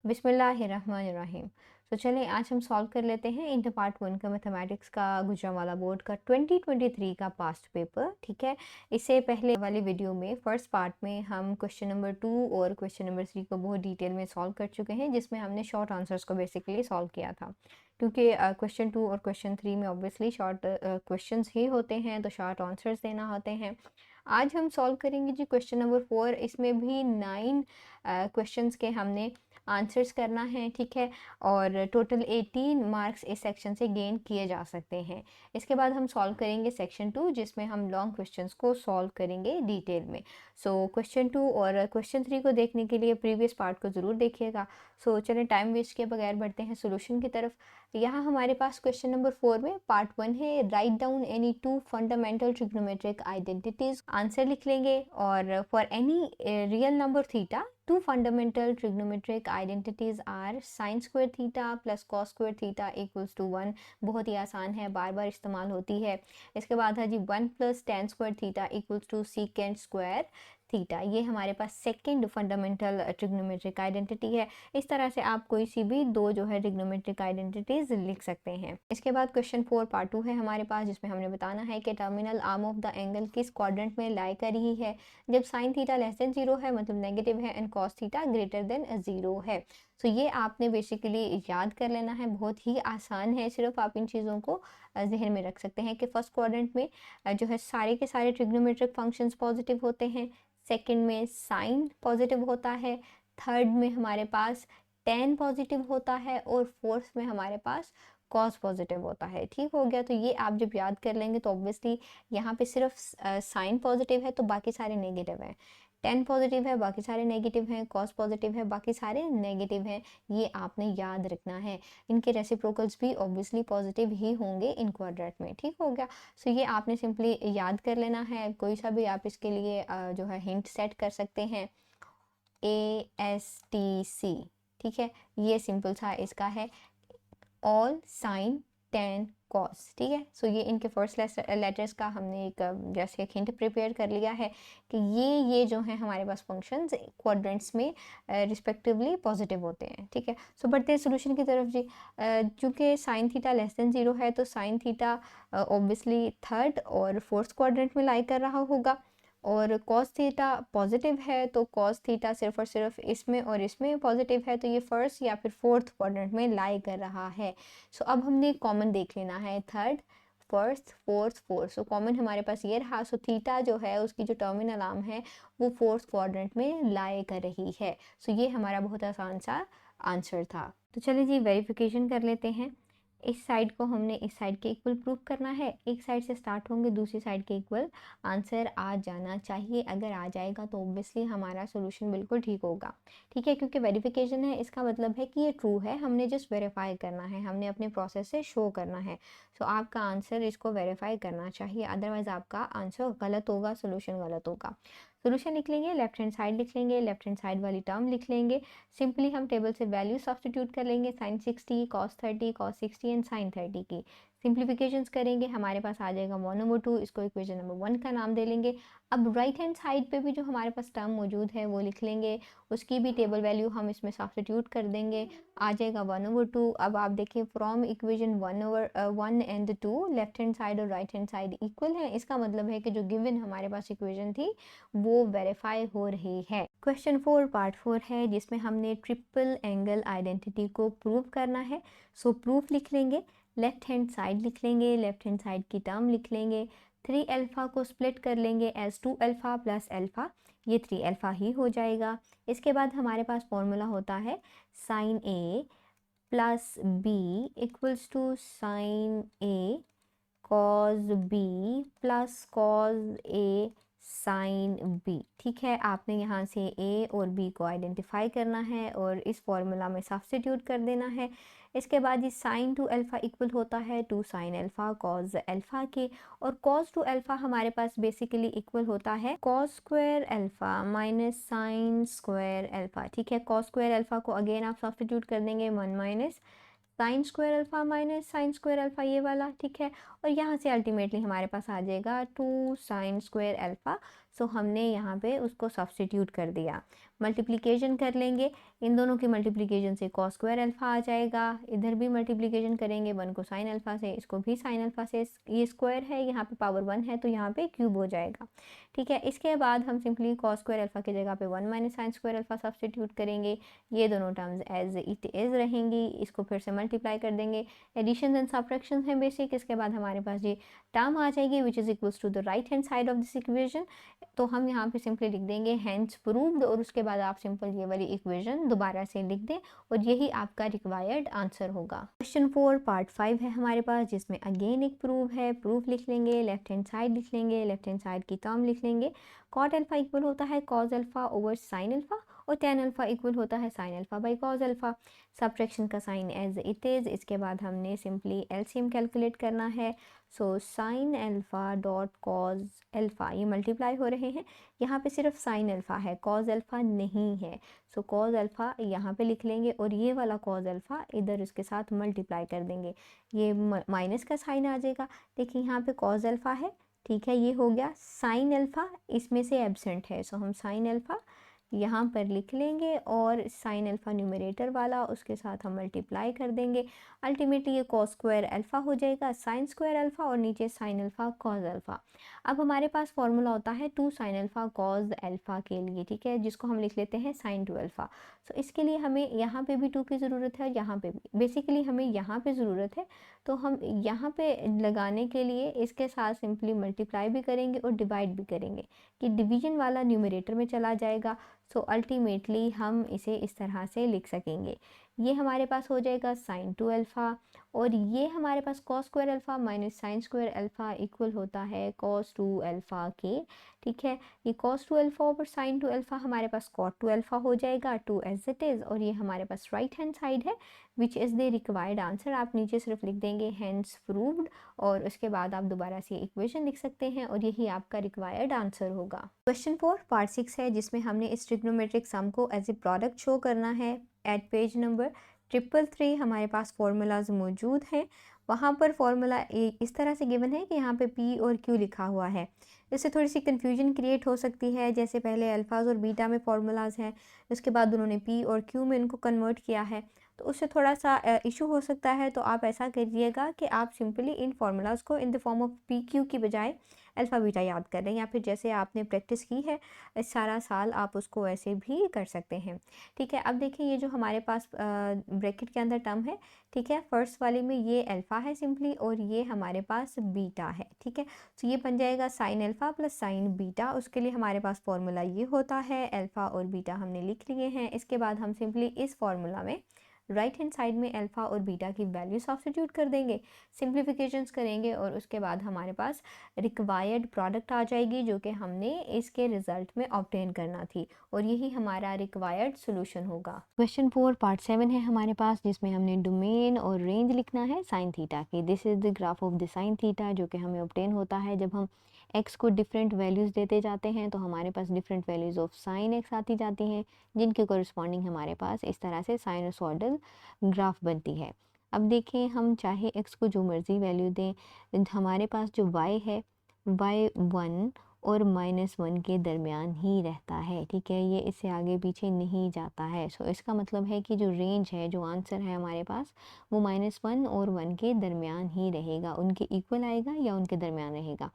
बिस्मिल्लाहिर्रहमानिर्रहीम। तो चलें आज हम सॉल्व कर लेते हैं इंटर पार्ट 1 का मैथमेटिक्स का गुजरांवाला बोर्ड का 2023 का पास्ट पेपर। ठीक है, इससे पहले वाली वीडियो में फर्स्ट पार्ट में हम क्वेश्चन नंबर 2 और क्वेश्चन नंबर 3 को बहुत डिटेल में सॉल्व कर चुके हैं, जिसमें हमने शॉर्ट आंसर्स को बेसिकली सॉल्व किया था। क्योंकि क्वेश्चन 2 और क्वेश्चन 3 में ऑब्वियसली शॉर्ट क्वेश्चंस ही होते हैं, तो शॉर्ट आंसर्स देना होते हैं। आज हम सॉल्व करेंगे जी क्वेश्चन नंबर 4। इसमें भी 9 क्वेश्चंस के हमने आंसर्स करना है। ठीक है, और टोटल 18 मार्क्स इस सेक्शन से गेन किए जा सकते हैं। इसके बाद हम सॉल्व करेंगे सेक्शन 2, जिसमें हम लॉन्ग क्वेश्चंस को सॉल्व करेंगे डिटेल में। सो क्वेश्चन 2 और क्वेश्चन 3 को देखने के लिए प्रीवियस पार्ट को ज़रूर देखिएगा। सो चलिए टाइम वेस्ट किए बगैर बढ़ते हैं सोल्यूशन की तरफ। यहाँ हमारे पास क्वेश्चन नंबर 4 में पार्ट 1 है, write down any 2 fundamental trigonometric identities. Answer लिख लेंगे, और for any real number theta 2 fundamental trigonometric identities are sin square theta plus cos square theta equals to 1। बहुत ही आसान है, बार बार इस्तेमाल होती है। इसके बाद है जी 1 plus tan square theta equals to secant square theta. ये हमारे पास सेकंड फंडामेंटल ट्रिग्नोमेट्रिक आइडेंटिटी है। इस तरह से आप कोई सी भी दो जो है ट्रिग्नोमेट्रिक आइडेंटिटीज लिख सकते हैं। इसके बाद क्वेश्चन 4 पार्ट 2 है हमारे पास, जिसमें हमने बताना है कि terminal arm of the angle किस क्वाड्रेंट में लाई कर रही है जब साइन थीटा लेस देन 0 है, मतलब नेगेटिव है, and cos theta greater than 0 है। तो ये आपने बेसिकली याद कर लेना है, बहुत ही आसान है। सिर्फ आप इन चीज़ों को जहन में रख सकते हैं कि फर्स्ट क्वाड्रेंट में जो है सारे के सारे ट्रिग्नोमेट्रिक फंक्शंस पॉजिटिव होते हैं, सेकंड में साइन पॉजिटिव होता है, थर्ड में हमारे पास टेन पॉजिटिव होता है, और फोर्थ में हमारे पास कॉस पॉजिटिव होता है। ठीक हो गया। तो ये आप जब याद कर लेंगे तो ऑब्वियसली यहाँ पे सिर्फ साइन पॉजिटिव है तो बाकी सारे नेगेटिव हैं, टेन पॉजिटिव है बाकी सारे नेगेटिव हैं, कॉस पॉजिटिव है बाकी सारे नेगेटिव हैं। ये आपने याद रखना है। इनके रेसिप्रोकल्स भी ऑब्वियसली पॉजिटिव ही होंगे इन क्वाड्रेंट में। ठीक हो गया। सो ये आपने सिंपली याद कर लेना है। कोई सा भी आप इसके लिए जो है हिंट सेट कर सकते हैं, ASTC। ठीक है, ये सिंपल सा इसका है, ऑल साइन टेन कॉस। ठीक है, सो ये इनके फर्स्ट लेटर्स का हमने एक जैसे एक हिंट प्रिपेयर कर लिया है कि ये जो है हमारे पास फंक्शंस क्वाड्रेंट्स में रिस्पेक्टिवली पॉजिटिव होते हैं। ठीक है, सो बढ़ते हैं सोल्यूशन की तरफ जी। चूँकि साइन थीटा लेस देन 0 है तो साइन थीटा ऑब्वियसली थर्ड और फोर्थ क्वाड्रेंट में लाई कर रहा होगा, और कॉस थीटा पॉजिटिव है तो कॉस थीटा सिर्फ और सिर्फ इसमें और इसमें पॉजिटिव है, तो ये फर्स्ट या फिर फोर्थ क्वाड्रेंट में लाई कर रहा है। सो अब हमने कॉमन देख लेना है, third first fourth fourth. So common हमारे पास ये रहा। सो थीटा जो है उसकी जो टर्मिनल आर्म है वो फोर्थ क्वाड्रेंट में लाई कर रही है। सो ये हमारा बहुत आसान सा आंसर था। तो चलिए जी वेरिफिकेशन कर लेते हैं। इस साइड को हमने इस साइड के इक्वल प्रूव करना है। एक साइड से स्टार्ट होंगे, दूसरी साइड के इक्वल आंसर आ जाना चाहिए। अगर आ जाएगा तो ऑब्वियसली हमारा सोल्यूशन बिल्कुल ठीक होगा। ठीक है, क्योंकि वेरिफिकेशन है इसका मतलब है कि ये ट्रू है, हमने जस्ट वेरीफाई करना है, हमने अपने प्रोसेस से शो करना है। सो आपका आंसर इसको वेरीफाई करना चाहिए, अदरवाइज आपका आंसर गलत होगा, सोल्यूशन गलत होगा। सोल्यूशन लिख लेंगे, लेफ्ट हैंड साइड लिख लेंगे, लेफ्ट हैंड साइड वाली टर्म लिख लेंगे। सिंपली हम टेबल से वैल्यू सब्स्टिट्यूट कर लेंगे, sine 60 cos 30 cos 60 and sine 30 की। सिंप्लीफिकेशंस करेंगे, हमारे पास आ जाएगा 1/2। इसको इक्वेशन नंबर 1 का नाम दे लेंगे। अब राइट हैंड साइड पे भी जो हमारे पास टर्म मौजूद है वो लिख लेंगे, उसकी भी टेबल वैल्यू हम इसमें सब्स्टिट्यूट कर देंगे, आ जाएगा 1/2। अब आप देखिए from equation 1 and 2 left hand side और राइट हैंड साइड इक्वल है। इसका मतलब है कि जो गिवन हमारे पास इक्वेशन थी वो वेरीफाई हो रही है। क्वेश्चन 4 पार्ट 4 है, जिसमें हमने ट्रिपल एंगल आइडेंटिटी को प्रूव करना है। सो प्रूफ लिख लेंगे, लेफ्ट हैंड साइड लिख लेंगे, लेफ्ट हैंड साइड की टर्म लिख लेंगे, 3 अल्फ़ा को स्प्लिट कर लेंगे एज 2 अल्फ़ा प्लस अल्फ़ा, ये 3 अल्फ़ा ही हो जाएगा। इसके बाद हमारे पास फॉर्मूला होता है sine A plus B equals to sine A cos B plus cos A sine B. ठीक है, आपने यहाँ से ए और बी को आइडेंटिफाई करना है और इस फॉर्मूला में सब्स्टिट्यूट कर देना है। इसके बाद ये साइन 2 अल्फ़ा इक्वल होता है 2 साइन अल्फ़ा कॉज अल्फ़ा के, और कॉस 2 अल्फ़ा हमारे पास बेसिकली इक्वल होता है cos square alpha minus sine square alpha. ठीक है, कॉस स्क्वायर अल्फ़ा को अगेन आप सब्स्टिट्यूट कर देंगे, 1 minus sine square alpha minus sine square alpha, ये वाला। ठीक है, और यहाँ से अल्टीमेटली हमारे पास आ जाएगा 2 साइन स्क्वायर अल्फ़ा। सो हमने यहाँ पे उसको सब्स्टिट्यूट कर दिया। मल्टीप्लिकेशन कर लेंगे, इन दोनों की मल्टीप्लिकेशन से कॉस स्क्वायर अल्फ़ा आ जाएगा। इधर भी मल्टीप्लिकेशन करेंगे 1 को साइन अल्फ़ा से, इसको भी साइन अल्फ़ा से। ये स्क्वायर है, यहाँ पे पावर 1 है तो यहाँ पे क्यूब हो जाएगा, ठीक है। इसके बाद हम सिंपली कॉस स्क्वायर अल्फ़ा की जगह पे 1 minus sine square alpha substitute करेंगे। ये दोनों टर्म्स एज इट इज़ रहेंगी, इसको फिर से मल्टीप्लाई कर देंगे। एडिशन एंड सब्ट्रैक्शन है बेसिक। इसके बाद हमारे पास ये टर्म आ जाएगी which is equals to the right hand side of this equation. तो हम यहाँ पे सिंपली लिख देंगे हैंस प्रूव्ड, और उसके बाद आप सिंपल ये वाली इक्वेशन दोबारा से लिख दें और यही आपका रिक्वायर्ड आंसर होगा। क्वेश्चन 4 पार्ट 5 है हमारे पास, जिसमें अगेन एक प्रूफ है। प्रूफ लिख लेंगे, लेफ्ट हैंड साइड लिख लेंगे, लेफ्ट हैंड साइड की टर्म लिख लेंगे। कॉट अल्फा इक्वल होता है cos alpha over sine alpha, और टेन अल्फा इक्वल होता है sine alpha by cos alpha. Subtraction का साइन एज इट इज़। इसके बाद हमने सिंपली एलसीएम कैलकुलेट करना है। So sine alpha dot cos alpha, ये मल्टीप्लाई हो रहे हैं, यहाँ पे सिर्फ साइन अल्फा है, कॉस अल्फा नहीं है। सो कॉस अल्फा यहाँ पे लिख लेंगे और ये वाला कॉस अल्फा इधर उसके साथ मल्टीप्लाई कर देंगे, ये माइनस का साइन आ जाएगा। देखिए यहाँ पे कॉस अल्फा है, ठीक है, ये हो गया। साइन अल्फा इसमें से एब्सेंट है, सो हम साइन अल्फा यहाँ पर लिख लेंगे और साइन अल्फा न्यूमरेटर वाला उसके साथ हम मल्टीप्लाई कर देंगे। अल्टीमेटली ये कॉस स्क्वायर अल्फा हो जाएगा, साइन स्क्वायर अल्फा और नीचे साइन अल्फा कॉस अल्फा। अब हमारे पास फॉर्मूला होता है 2 साइन अल्फा कॉस अल्फा के लिए, ठीक है, जिसको हम लिख लेते हैं साइन 2 अल्फा। सो इसके लिए हमें यहाँ पे भी 2 की ज़रूरत है, यहाँ पे भी। बेसिकली हमें यहाँ पे ज़रूरत है, तो हम यहाँ पे लगाने के लिए इसके साथ सिंपली मल्टीप्लाई भी करेंगे और डिवाइड भी करेंगे कि डिवीजन वाला न्यूमरेटर में चला जाएगा। सो अल्टीमेटली हम इसे इस तरह से लिख सकेंगे। ये हमारे पास हो जाएगा साइन 2 अल्फ़ा, और ये हमारे पास cos square alpha minus sine square alpha equal होता है कॉस 2 अल्फ़ा के, ठीक है। ये cos 2 alpha over sine 2 alpha हमारे पास कॉट 2 अल्फ़ा हो जाएगा, 2 एज इट इज़, और ये हमारे पास राइट हैंड साइड है which is the required answer. आप नीचे सिर्फ लिख देंगे हैंस प्रूव्ड, और उसके बाद आप दोबारा से इक्वेशन लिख सकते हैं और यही आपका रिक्वायर्ड आंसर होगा। क्वेश्चन 4 पार्ट 6 है, जिसमें हमने इस ट्रिग्नोमेट्रिक सम को एज ए प्रोडक्ट शो करना है। एट पेज नंबर 333 हमारे पास फॉर्मूलाज मौजूद हैं। वहाँ पर फॉर्मूला इस तरह से गिवन है कि यहाँ पे P और Q लिखा हुआ है। इससे थोड़ी सी कन्फ्यूजन क्रिएट हो सकती है, जैसे पहले अल्फाज और बीटा में फॉर्मूलाज हैं, उसके बाद उन्होंने P और Q में इनको कन्वर्ट किया है, तो उससे थोड़ा सा इशू हो सकता है। तो आप ऐसा करिएगा कि आप सिंपली इन फार्मूलाज को in the form of PQ की बजाय अल्फ़ा बीटा याद कर लें, या फिर जैसे आपने प्रैक्टिस की है इस सारा साल आप उसको ऐसे भी कर सकते हैं, ठीक है। अब देखिए ये जो हमारे पास ब्रैकेट के अंदर टर्म है, ठीक है, फर्स्ट वाले में ये अल्फ़ा है सिंपली, और ये हमारे पास बीटा है, ठीक है। तो ये बन जाएगा sine alpha plus sign beta. उसके लिए हमारे पास फॉर्मूला ये होता है, अल्फ़ा और बीटा हमने लिख लिए हैं। इसके बाद हम सिंपली इस फॉर्मूला में राइट हैंड साइड में अल्फ़ा और बीटा की वैल्यू सब्स्टिट्यूट कर देंगे, सिंप्लीफिकेशंस करेंगे, और उसके बाद हमारे पास रिक्वायर्ड प्रोडक्ट आ जाएगी जो कि हमने इसके रिजल्ट में ऑब्टेन करना थी, और यही हमारा रिक्वायर्ड सोल्यूशन होगा। क्वेश्चन 4 पार्ट 7 है हमारे पास, जिसमें हमने डोमेन और रेंज लिखना है साइन थीटा की। This is the graph of the sine theta, जो कि हमें ऑब्टेन होता है जब हम x को डिफरेंट वैल्यूज़ देते जाते हैं, तो हमारे पास different values of sine x आती जाती हैं, जिनके कोरिस्पॉन्डिंग हमारे पास इस तरह से साइनसॉइडल ग्राफ बनती है। अब देखें, हम चाहे x को जो मर्ज़ी वैल्यू दें, हमारे पास जो y है y 1 और -1 के दरमियान ही रहता है, ठीक है, ये इससे आगे पीछे नहीं जाता है। सो इसका मतलब है कि जो रेंज है, जो आंसर है हमारे पास, वो -1 और 1 के दरमियान ही रहेगा, उनके इक्वल आएगा या उनके दरमियान रहेगा।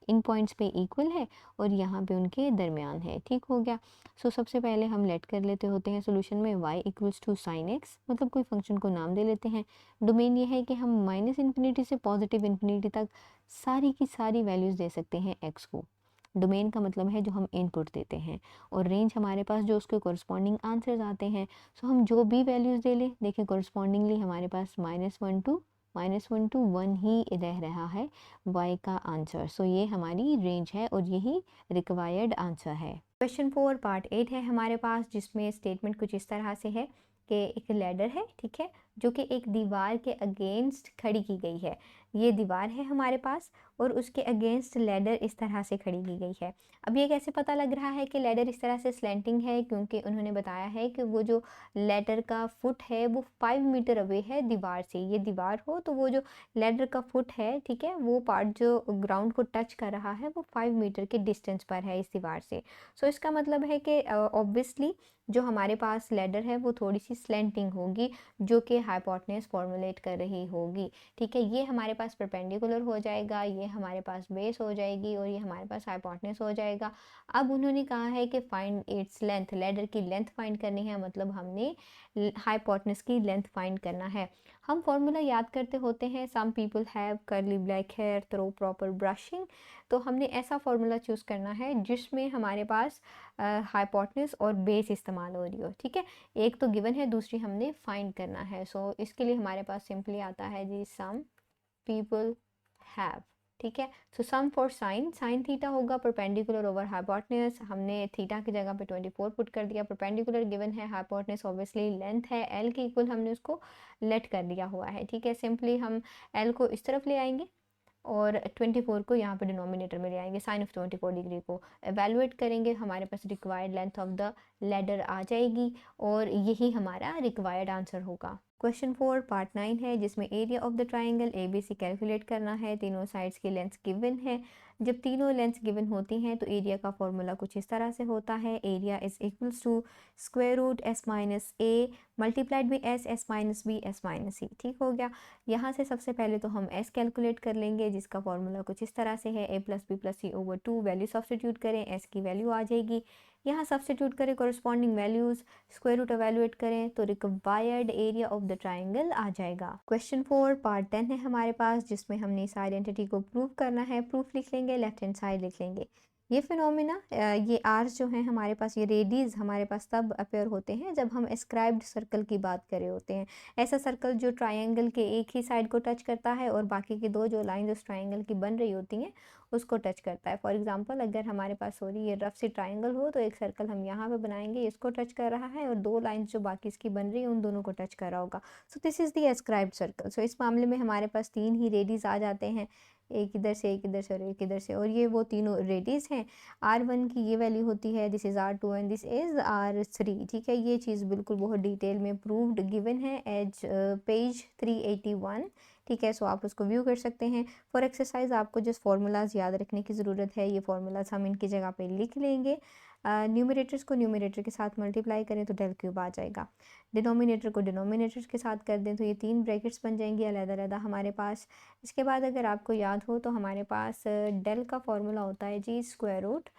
इन पॉइंट्स पे इक्वल है और यहाँ पे उनके दरमियान है, ठीक हो गया। सो सबसे पहले हम लेट कर लेते होते हैं सोल्यूशन में y equals to sine x, मतलब कोई फंक्शन को नाम दे लेते हैं। डोमेन ये है कि हम -इन्फिनिटी से पॉजिटिव इन्फिनिटी तक सारी की सारी वैल्यूज़ दे सकते हैं x को। डोमेन का मतलब है जो हम इनपुट देते हैं, और रेंज हमारे पास जो उसके कोरिस्पॉन्डिंग आंसर्स आते हैं। सो हम जो भी वैल्यूज़ दे लें, देखिए कोरिस्पॉन्डिंगली हमारे पास -1 to 1 ही रह रहा है y का आंसर। सो ये हमारी रेंज है और यही रिक्वायर्ड आंसर है। क्वेश्चन 4 पार्ट 8 है हमारे पास, जिसमें स्टेटमेंट कुछ इस तरह से है कि एक लैडर है, ठीक है, जो कि एक दीवार के अगेंस्ट खड़ी की गई है। ये दीवार है हमारे पास और उसके अगेंस्ट लैडर इस तरह से खड़ी की गई है। अब ये कैसे पता लग रहा है कि लैडर इस तरह से स्लैंटिंग है, क्योंकि उन्होंने बताया है कि वो जो लैडर का फुट है वो 5 मीटर अवे है दीवार से। ये दीवार हो तो वो जो लैडर का फुट है, ठीक है, वो पार्ट जो ग्राउंड को टच कर रहा है वो 5 मीटर के डिस्टेंस पर है इस दीवार से। सो इसका मतलब है कि ऑब्वियसली जो हमारे पास लैडर है वो थोड़ी सी स्लैंटिंग होगी, जो कि हाइपोटेन्यूज फॉर्मुलेट कर रही होगी। ठीक है, ये हमारे पास परपेंडिकुलर हो जाएगा, ये हमारे पास बेस हो जाएगी और ये हमारे पास हाइपोटेन्यूज हो जाएगा। अब उन्होंने कहा है कि फाइंड इट्स लेंथ, लैडर की लेंथ फाइंड करनी है, मतलब हमने हाइपोटेन्यूज की लेंथ फाइंड करना है। हम फॉर्मूला याद करते होते हैं, some people have curly black hair through proper brushing. तो हमने ऐसा फॉर्मूला चूज़ करना है जिसमें हमारे पास हाइपोटेन्यूज और बेस इस्तेमाल हो रही हो। ठीक है, एक तो गिवन है, दूसरी हमने फाइंड करना है। सो इसके लिए हमारे पास सिंपली आता है जी सम पीपल हैव। ठीक है, सो सम फॉर साइन, साइन थीटा होगा परपेंडिकुलर ओवर हाइपोटेन्यूज। हमने थीटा की जगह पे 24 पुट कर दिया। परपेंडिकुलर गिवन है, हाइपोटेन्यूज ऑब्वियसली लेंथ है एल के इक्वल, हमने उसको लेट कर दिया हुआ है। ठीक है, सिंपली हम एल को इस तरफ ले आएंगे और 24 को यहाँ पे डिनोमिनेटर में ले आएंगे, साइन ऑफ 24 डिग्री को एवेलुएट करेंगे, हमारे पास required length of the ladder आ जाएगी और यही हमारा रिक्वायर्ड आंसर होगा। क्वेश्चन 4 पार्ट 9 है, जिसमें area of the triangle ABC calculate करना है। तीनों साइड्स की लेंथ गिवन है। जब तीनों लेंथ गिवन होती हैं तो एरिया का फॉर्मूला कुछ इस तरह से होता है, area is equals to square root s minus a multiplied by s minus b s minus c. ठीक हो गया। यहाँ से सबसे पहले तो हम एस कैलकुलेट कर लेंगे, जिसका फॉर्मूला कुछ इस तरह से है, a plus b plus c over 2। Value substitute करें, एस की वैल्यू आ जाएगी, यहाँ सब्सटीट्यूट करें corresponding values, square root evaluate करें तो required area of the triangle आ जाएगा। क्वेश्चन 4 पार्ट 10 है हमारे पास, जिसमें हमने इस आइडेंटिटी को प्रूव करना है। प्रूफ लिख लेंगे, लेफ्ट हैंड साइड लिख लेंगे। ये फिनोमिना, ये आर्स जो हैं हमारे पास, ये रेडीज हमारे पास तब अपेयर होते हैं जब हम एस्क्राइब्ड सर्कल की बात कर रहे होते हैं। ऐसा सर्कल जो ट्राइंगल के एक ही साइड को टच करता है और बाकी की दो जो लाइन उस ट्राइंगल की बन रही होती हैं उसको टच करता है। फॉर एग्जांपल, अगर हमारे पास सॉरी ये रफ सी ट्राइंगल हो तो एक सर्कल हम यहाँ पे बनाएंगे, इसको टच कर रहा है और दो लाइंस जो बाकी इसकी बन रही है उन दोनों को टच कर रहा होगा। So this is the escribed circle. So इस मामले में हमारे पास तीन ही रेडीज आ जाते हैं, एक इधर से, एक इधर से और एक इधर से, और ये वो तीनों रेडीज हैं। R1 की ये वैल्यू होती है, this is R2 and this is R3। ठीक है, ये चीज़ बिल्कुल बहुत डिटेल में प्रूव्ड गिवन है एज पेज 381। ठीक है, सो आप उसको व्यू कर सकते हैं। फॉर एक्सरसाइज आपको जिस फार्मूलाज याद रखने की ज़रूरत है, ये फार्मूलाज हम इनकी जगह पे लिख लेंगे। न्यूमरेटर्स को न्यूमरेटर के साथ मल्टीप्लाई करें तो डेल क्यूब आ जाएगा। डिनोमिनेटर को डिनोमिनेटर के साथ कर दें तो ये तीन ब्रैकेट्स बन जाएंगी अलग-अलग हमारे पास। इसके बाद अगर आपको याद हो तो हमारे पास डेल का फॉर्मूला होता है जी square root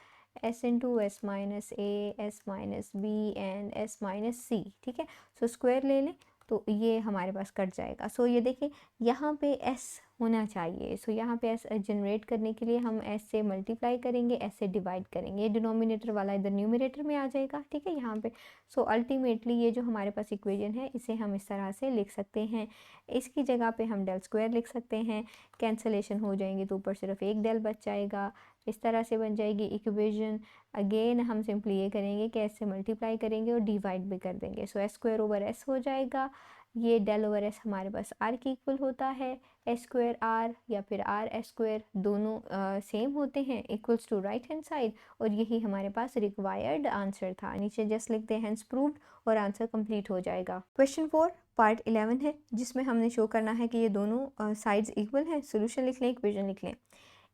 s into s minus a s minus b and s minus c. ठीक है, सो स्क्वायर ले लें तो ये हमारे पास कट जाएगा। सो ये देखिए यहाँ पे s होना चाहिए। सो यहाँ पे s जनरेट करने के लिए हम s से मल्टीप्लाई करेंगे, s से डिवाइड करेंगे, ये डिनोमिनेटर वाला इधर न्यूमरेटर में आ जाएगा। ठीक है, यहाँ पे सो अल्टीमेटली ये जो हमारे पास इक्वेशन है इसे हम इस तरह से लिख सकते हैं। इसकी जगह पे हम डेल स्क्वायर लिख सकते हैं, कैंसलेशन हो जाएंगे तो ऊपर सिर्फ एक डेल बच जाएगा। इस तरह से बन जाएगी इक्वेशन। अगेन हम सिंपली ये करेंगे कि s से मल्टीप्लाई करेंगे और डिवाइड भी कर देंगे। सो s स्क्वायर ओवर s हो जाएगा, ये डेल ओवर s हमारे पास r के इक्वल होता है। s स्क्वायर r या फिर r s स्क्वायर दोनों सेम होते हैं, equals to right hand side, और यही हमारे पास रिक्वायर्ड आंसर था। नीचे जस्ट लिखते हैं हेंस प्रूव्ड और आंसर कंप्लीट हो जाएगा। क्वेश्चन 4 पार्ट 11 है, जिसमें हमने शो करना है कि ये दोनों साइड्स इक्वल हैं। सोल्यूशन लिख लें, इक्वेशन लिख लें।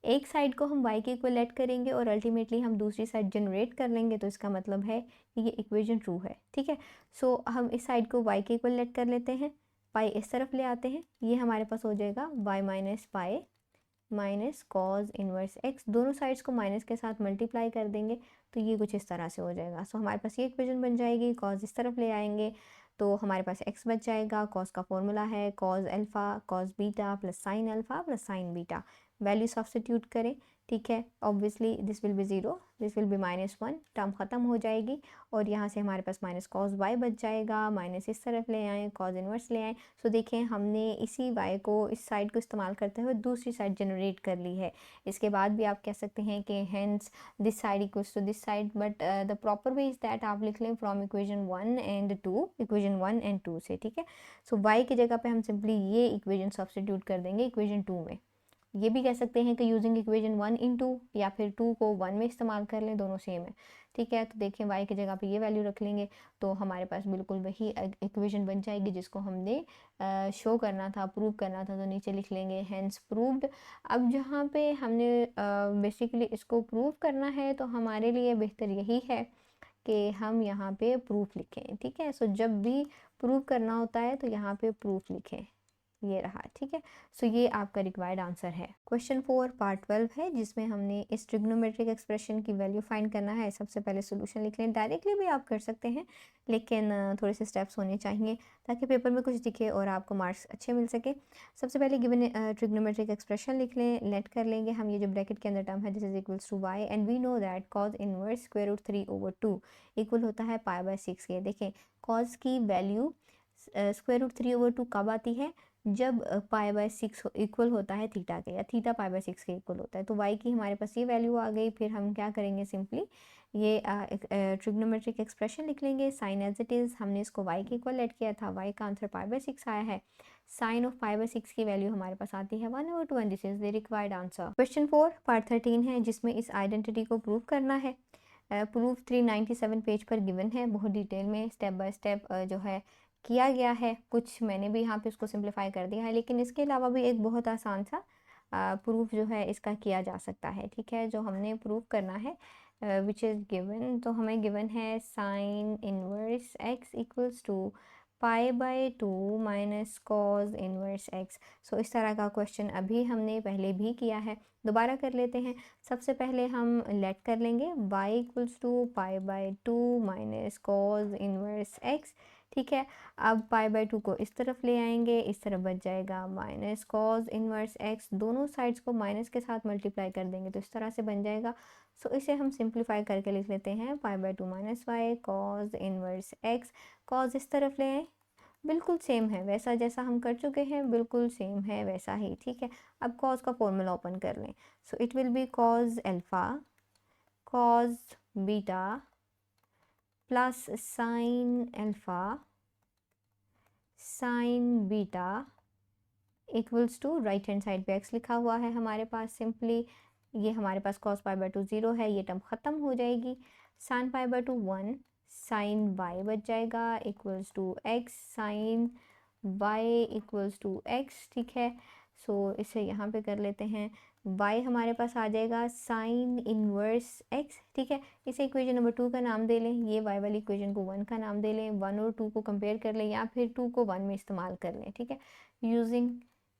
एक साइड को हम y के इक्वल लेट करेंगे और अल्टीमेटली हम दूसरी साइड जनरेट कर लेंगे, तो इसका मतलब है कि ये इक्वेशन ट्रू है। ठीक है, सो हम इस साइड को y के इक्वल लेट कर लेते हैं, पाई इस तरफ ले आते हैं, ये हमारे पास हो जाएगा y minus pi minus cos inverse x। दोनों साइड्स को माइनस के साथ मल्टीप्लाई कर देंगे तो ये कुछ इस तरह से हो जाएगा। सो हमारे पास ये इक्वेशन बन जाएगी। कॉज इस तरफ ले आएंगे तो हमारे पास x बच जाएगा। कॉज का फॉर्मूला है cos alpha cos beta plus sine alpha plus sign beta. Value substitute करें, ठीक है। Obviously this will be 0, this will be -1, term ख़त्म हो जाएगी और यहाँ से हमारे पास माइनस कॉस वाई बच जाएगा, माइनस इस तरफ ले आएँ, कॉस इनवर्स ले आएँ। सो देखें हमने इसी वाई को इस साइड को इस्तेमाल करते हुए दूसरी साइड जनरेट कर ली है। इसके बाद भी आप कह सकते हैं कि hence this side equals to this side, but the proper way is that आप लिख लें from equation 1 and 2, equation 1 and 2 से, ठीक है। सो वाई की जगह पे हम सिंपली ये इक्वेशन सब्स्टिट्यूट कर देंगे इक्वेशन 2 में। ये भी कह सकते हैं कि यूजिंग इक्वेशन 1 इन 2, या फिर 2 को 1 में इस्तेमाल कर लें, दोनों सेम है, ठीक है। तो देखें y की जगह पे ये वैल्यू रख लेंगे तो हमारे पास बिल्कुल वही इक्वेशन बन जाएगी जिसको हमने शो करना था, प्रूव करना था। तो नीचे लिख लेंगे हेंस प्रूव्ड। अब जहाँ पे हमने बेसिकली इसको प्रूव करना है तो हमारे लिए बेहतर यही है कि हम यहाँ पे प्रूफ लिखें, ठीक है। सो जब भी प्रूव करना होता है तो यहाँ पे प्रूफ लिखें, ये रहा, ठीक है। सो ये आपका रिक्वायर्ड आंसर है। क्वेश्चन 4 पार्ट 12 है जिसमें हमने इस ट्रिग्नोमेट्रिक एक्सप्रेशन की वैल्यू फाइंड करना है। सबसे पहले सोल्यूशन लिख लें, डायरेक्टली भी आप कर सकते हैं लेकिन थोड़े से स्टेप्स होने चाहिए ताकि पेपर में कुछ दिखे और आपको मार्क्स अच्छे मिल सके। सबसे पहले गिवन ट्रिग्नोमेट्रिक एक्सप्रेशन लिख लें, लेट कर लेंगे हम ये जो ब्रैकेट के अंदर टर्म है this is equals to y and we know that cos inverse square root 3/2 equal होता है π/6 के। देखें कॉज की वैल्यू स्क्वायर रूट 3/2 कब आती है, जब π/6 इक्वल होता है थीटा के, या थीटा π/6 के इक्वल होता है। तो y की हमारे पास ये वैल्यू आ गई। फिर हम क्या करेंगे, सिंपली ये ट्रिग्नोमेट्रिक एक्सप्रेशन लिख लेंगे साइन एज इट इज़। हमने इसको y के इक्वल लेट किया था, y का आंसर π/6 आया है। साइन ऑफ π/6 की वैल्यू हमारे पास आती है 1/2 and this is the required answer. Question 4 part 13 है जिसमें इस आइडेंटिटी को प्रूव करना है। प्रूफ 397 पेज पर गिवन है, बहुत डिटेल में स्टेप बाय स्टेप जो है किया गया है। कुछ मैंने भी यहाँ पे उसको सिंप्लीफाई कर दिया है, लेकिन इसके अलावा भी एक बहुत आसान सा प्रूफ जो है इसका किया जा सकता है, ठीक है। जो हमने प्रूफ करना है विच इज़ गिवन, तो हमें गिवन है sine inverse x equals to π/2 minus cos inverse x। So इस तरह का क्वेश्चन अभी हमने पहले भी किया है, दोबारा कर लेते हैं। सबसे पहले हम लेट कर लेंगे y equals to π/2 minus cos inverse x, ठीक है। अब π/2 को इस तरफ ले आएंगे, इस तरफ बच जाएगा माइनस कॉज इनवर्स x। दोनों साइड्स को माइनस के साथ मल्टीप्लाई कर देंगे तो इस तरह से बन जाएगा। सो इसे हम सिंप्लीफाई करके लिख लेते हैं π/2 minus y cos inverse x। Cos इस तरफ ले आए, बिल्कुल सेम है, वैसा जैसा हम कर चुके हैं बिल्कुल सेम है वैसा ही, ठीक है। अब कॉज का फॉर्मूला ओपन कर लें। So it will be cos alpha cos beta plus sine alpha sine beta equals to right hand side पे x लिखा हुआ है हमारे पास। सिंपली ये हमारे पास cos π/2 0 है, ये टर्म ख़त्म हो जाएगी। sin π/2 1, साइन y बच जाएगा equals to x sine y equals to x, ठीक है। सो इसे यहाँ पे कर लेते हैं, y हमारे पास आ जाएगा साइन इनवर्स x, ठीक है। इसे इक्वेशन नंबर 2 का नाम दे लें, ये y वाली इक्वेशन को 1 का नाम दे लें, 1 और 2 को कंपेयर कर लें या फिर 2 को 1 में इस्तेमाल कर लें, ठीक है, यूजिंग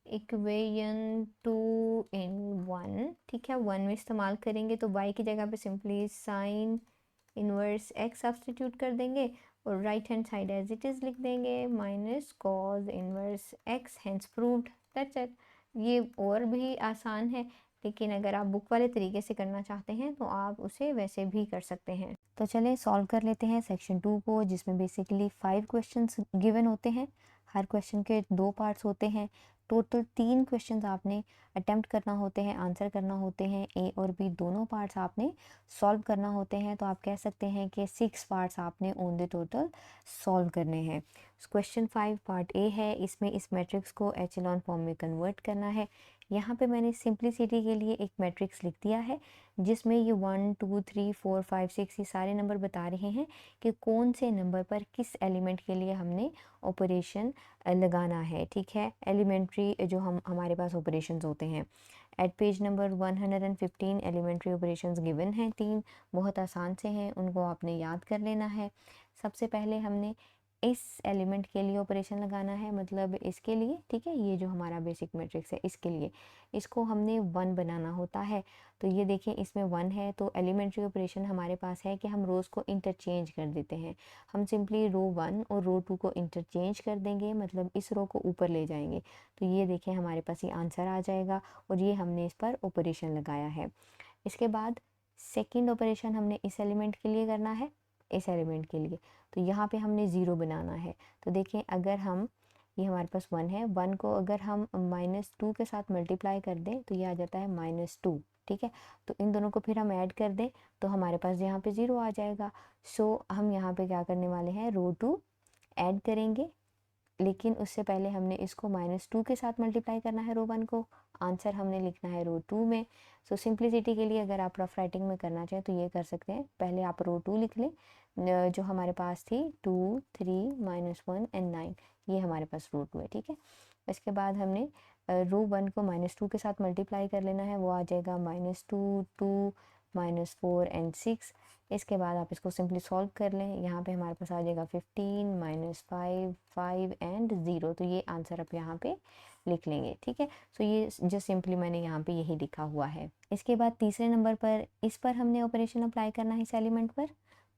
इक्वेशन 2 इन 1, ठीक है। 1 में इस्तेमाल करेंगे तो y की जगह पे simply sine inverse x substitute कर देंगे और right hand side as it is लिख देंगे minus cos inverse x, hence proved, that's इट। ये और भी आसान है, लेकिन अगर आप बुक वाले तरीके से करना चाहते हैं तो आप उसे वैसे भी कर सकते हैं। तो चलें सॉल्व कर लेते हैं सेक्शन 2 को, जिसमें बेसिकली 5 क्वेश्चंस गिवन होते हैं। हर क्वेश्चन के 2 पार्ट्स होते हैं। टोटल 3 क्वेश्चंस आपने अटेम्प्ट करना होते हैं, आंसर करना होते हैं। ए और बी दोनों पार्ट्स आपने सॉल्व करना होते हैं। तो आप कह सकते हैं कि 6 पार्ट्स आपने ऑन द टोटल सॉल्व करने हैं। क्वेश्चन 5 पार्ट ए है, इसमें इस मैट्रिक्स को एचेलॉन फॉर्म में कन्वर्ट करना है। यहाँ पे मैंने सिंप्लिसिटी के लिए एक मैट्रिक्स लिख दिया है जिसमें ये 1 2 3 4 5 6 ये सारे नंबर बता रहे हैं कि कौन से नंबर पर किस एलिमेंट के लिए हमने ऑपरेशन लगाना है, ठीक है। एलिमेंट्री जो हमारे पास ऑपरेशंस होते हैं। At page number 115 elementary operations given हैं 3, बहुत आसान से हैं, उनको आपने याद कर लेना है। सबसे पहले हमने इस एलिमेंट के लिए ऑपरेशन लगाना है, मतलब इसके लिए, ठीक है, ये जो हमारा बेसिक मैट्रिक्स है इसके लिए इसको हमने 1 बनाना होता है। तो ये देखिए इसमें 1 है, तो एलिमेंट्री ऑपरेशन हमारे पास है कि हम रोज़ को इंटरचेंज कर देते हैं। हम सिंपली रो 1 और रो 2 को इंटरचेंज कर देंगे, मतलब इस रो को ऊपर ले जाएंगे। तो ये देखिए हमारे पास ये आंसर आ जाएगा और ये हमने इस पर ऑपरेशन लगाया है। इसके बाद सेकंड ऑपरेशन हमने इस एलिमेंट के लिए करना है, इस एलिमेंट के लिए। तो यहाँ पे हमने 0 बनाना है। तो देखिए अगर हम, ये हमारे पास 1 है, 1 को अगर हम -2 के साथ मल्टीप्लाई कर दें तो ये आ जाता है -2, ठीक है। तो इन दोनों को फिर हम ऐड कर दें तो हमारे पास यहाँ पे 0 आ जाएगा। सो हम यहाँ पे क्या करने वाले हैं, रो 2 ऐड करेंगे, लेकिन उससे पहले हमने इसको -2 के साथ मल्टीप्लाई करना है रो 1 को। आंसर हमने लिखना है रो 2 में। सो सिंप्लिसिटी के लिए अगर आप रफ राइटिंग में करना चाहें तो ये कर सकते हैं, पहले आप रो 2 लिख लें, जो हमारे पास थी 2 3 -1 एंड 9, ये हमारे पास रो 2 है, ठीक है। इसके बाद हमने रो 1 को -2 के साथ मल्टीप्लाई कर लेना है, वो आ जाएगा -2 2 -4 एंड 6। इसके बाद आप इसको सिंपली सॉल्व कर लें, यहाँ पे हमारे पास आ जाएगा 15 -5 5 एंड 0। तो ये आंसर आप यहाँ पे लिख लेंगे, ठीक है। सो ये जस्ट सिंपली मैंने यहाँ पे यही लिखा हुआ है। इसके बाद तीसरे नंबर पर, इस पर हमने ऑपरेशन अप्लाई करना है, इस एलिमेंट पर,